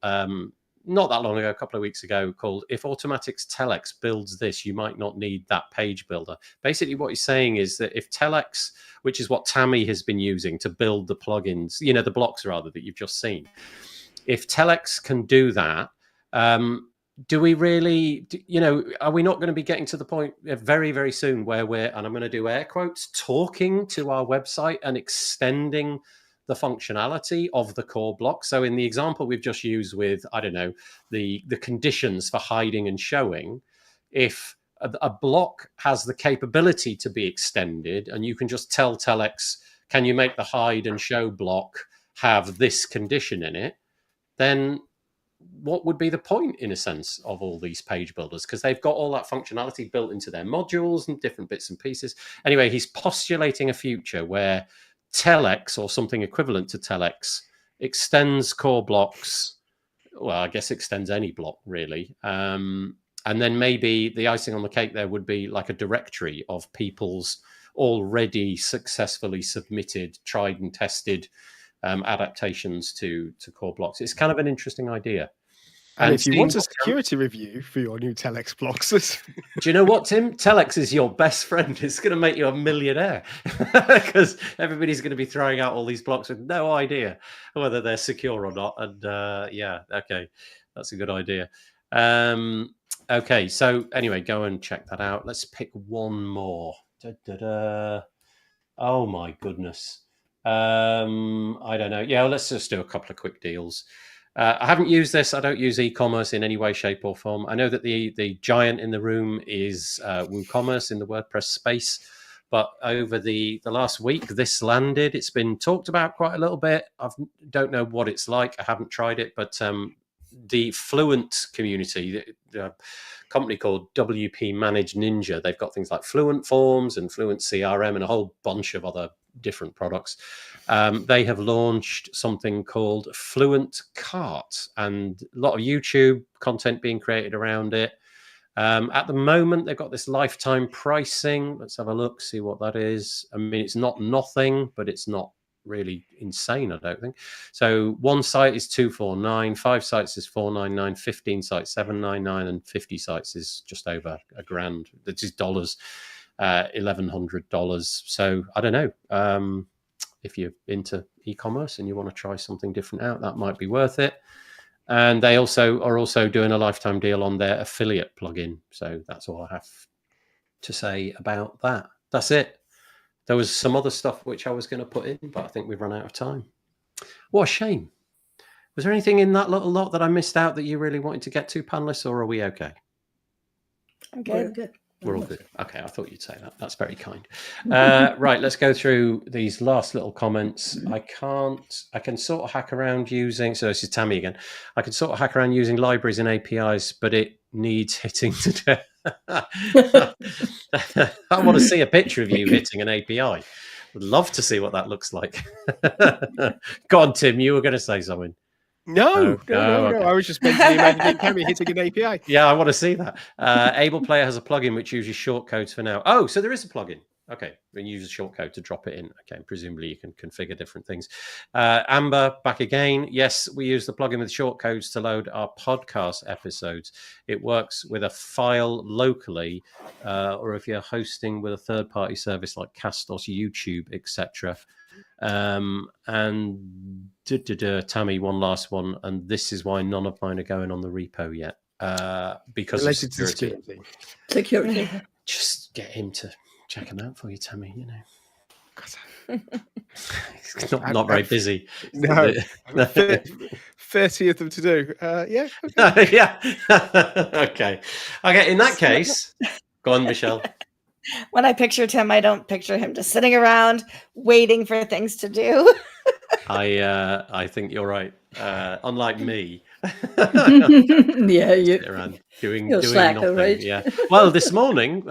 Not that long ago, a couple of weeks ago, called "If Automatics Telex Builds This, You Might Not Need That Page Builder." Basically, what he's saying is that if Telex, which is what Tammy has been using to build the plugins, the blocks rather that you've just seen, if Telex can do that, do we really, are we not going to be getting to the point very, very soon where and I'm going to do air quotes, talking to our website and extending the functionality of the core block? So in the example we've just used with, I don't know, the conditions for hiding and showing, if a block has the capability to be extended and you can just tell Telex, can you make the hide and show block have this condition in it, then what would be the point, in a sense, of all these page builders? Because they've got all that functionality built into their modules and different bits and pieces. Anyway, he's postulating a future where Telex, or something equivalent to Telex, extends core blocks. Well, I guess extends any block, really. And then maybe the icing on the cake there would be like a directory of people's already successfully submitted, tried and tested adaptations to core blocks. It's kind of an interesting idea. And if you want a security review for your new Telex blocks, do you know what, Tim? Telex is your best friend. It's going to make you a millionaire because everybody's going to be throwing out all these blocks with no idea whether they're secure or not. And okay, that's a good idea. Okay, so anyway, go and check that out. Let's pick one more. Oh my goodness. I don't know. Yeah, let's just do a couple of quick deals. I haven't used this. I don't use e-commerce in any way, shape, or form. I know that the giant in the room is WooCommerce in the WordPress space. But over the last week, this landed. It's been talked about quite a little bit. I don't know what it's like. I haven't tried it. But the Fluent community, the company called WP Managed Ninja, they've got things like Fluent Forms and Fluent CRM and a whole bunch of other different products. They have launched something called Fluent Cart, and a lot of YouTube content being created around it. At the moment, they've got this lifetime pricing. Let's have a look, see what that is. I mean, it's not nothing, but it's not really insane, I don't think. So one site is $249, 5 sites is $499, 15 sites $799, and 50 sites is just over $1,000. That is dollars, $1,100. So I don't know. If you're into e-commerce and you want to try something different out, that might be worth it. And they are also doing a lifetime deal on their affiliate plugin. So that's all I have to say about that. That's it. There was some other stuff which I was going to put in, but I think we've run out of time. What a shame. Was there anything in that little lot that I missed out that you really wanted to get to, panelists, or are we okay? I'm good. Good. We're all good. Okay, I thought you'd say that. That's very kind. Right, let's go through these last little comments. I can sort of hack around using, so this is Tammy again. I can sort of hack around using libraries and APIs, but it needs hitting to death. I want to see a picture of you hitting an API. I'd love to see what that looks like. Go on, Tim, you were going to say something. No. Okay. I was just mentally imagining Tammy hitting an API. Yeah, I want to see that. Able Player has a plugin which uses shortcodes for now. Oh, so there is a plugin. Okay, we can use a shortcode to drop it in. Okay, presumably you can configure different things. Amber, back again. Yes, we use the plugin with shortcodes to load our podcast episodes. It works with a file locally, or if you're hosting with a third-party service like Castos, YouTube, etc. And Tammy, one last one, and this is why none of mine are going on the repo yet, because of security. Security. Just get him to check them out for you, Tammy. It's not very busy. No, No. 30 of them to do. Yeah. Yeah. Okay. In that case, go on, Michelle. When I pictured him, I don't picture him just sitting around waiting for things to do. I think you're right. Unlike me, Yeah, sit around doing slacker, nothing. right? Yeah. Well, this morning,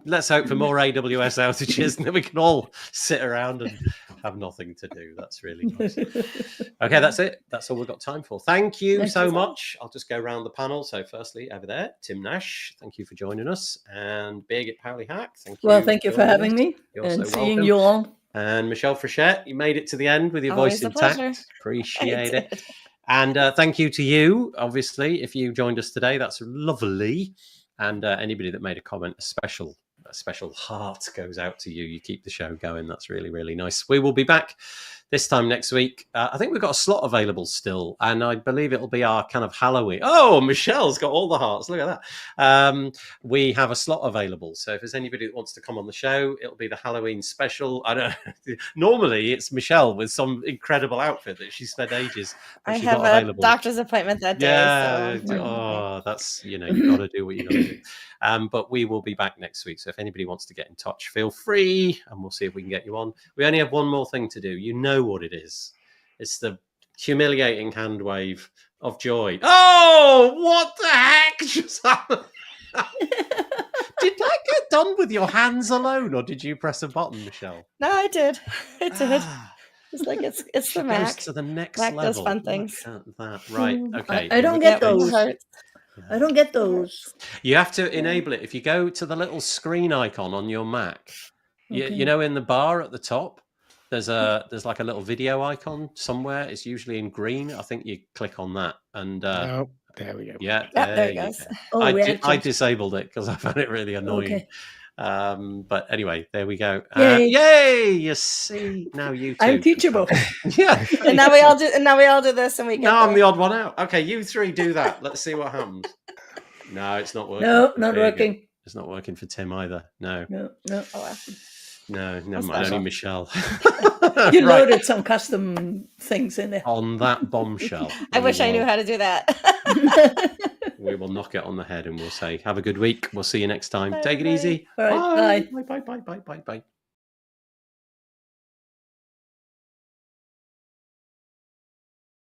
let's hope for more AWS outages, and then we can all sit around and have nothing to do. That's really nice. Okay, that's it. That's all we've got time for. Thank you so much. I'll just go around the panel. So, firstly, over there, Tim Nash, thank you for joining us, and Birgit Pauli-Haack, thank you. Well, thank you for having me You're and so seeing welcome. you all. And Michelle Frechette, you made it to the end with your Always voice a pleasure. intact. Appreciate it. And thank you to you, obviously, if you joined us today. That's lovely. And anybody that made a comment, a special heart goes out to you. You keep the show going. That's really, really nice. We will be back this time next week. I think we've got a slot available still, and I believe it'll be our kind of Halloween. Oh, Michelle's got all the hearts. Look at that. We have a slot available. So if there's anybody that wants to come on the show, it'll be the Halloween special. I don't know. Normally it's Michelle with some incredible outfit that she spent ages. I have a doctor's appointment that day. Yeah. So. That's, you got to do what you got to do. But we will be back next week. So if anybody wants to get in touch, feel free, and we'll see if we can get you on. We only have one more thing to do. You know what it is. It's the humiliating hand wave of joy. Oh, what the heck just happened? Did that get done with your hands alone, or did you press a button, Michelle? No, I did. I did. It's like it's the Mac. Goes to the next Mac level. does fun things. That. Right. Okay. I don't get those. I don't get those. You have to enable it. If you go to the little screen icon on your Mac, you know, in the bar at the top, there's like a little video icon somewhere. It's usually in green. I think you click on that, and there we go. Yeah, there it goes. Oh, I disabled it because I found it really annoying. Okay. But anyway, there we go. Yay! Yay! You see, now you two. I'm teachable. Yeah. And now we all do this, and we get. Now I'm the odd one out. Okay, you three do that. Let's see what happens. No, it's not working. No, not working. It's not working for Tim either. No. No. Oh, well. No, never mind. Only Michelle. You loaded some custom things in there. On that bombshell. I wish I knew how to do that. We will knock it on the head and we'll say, have a good week. We'll see you next time. Take it Bye. easy. All right, bye. Bye. Bye.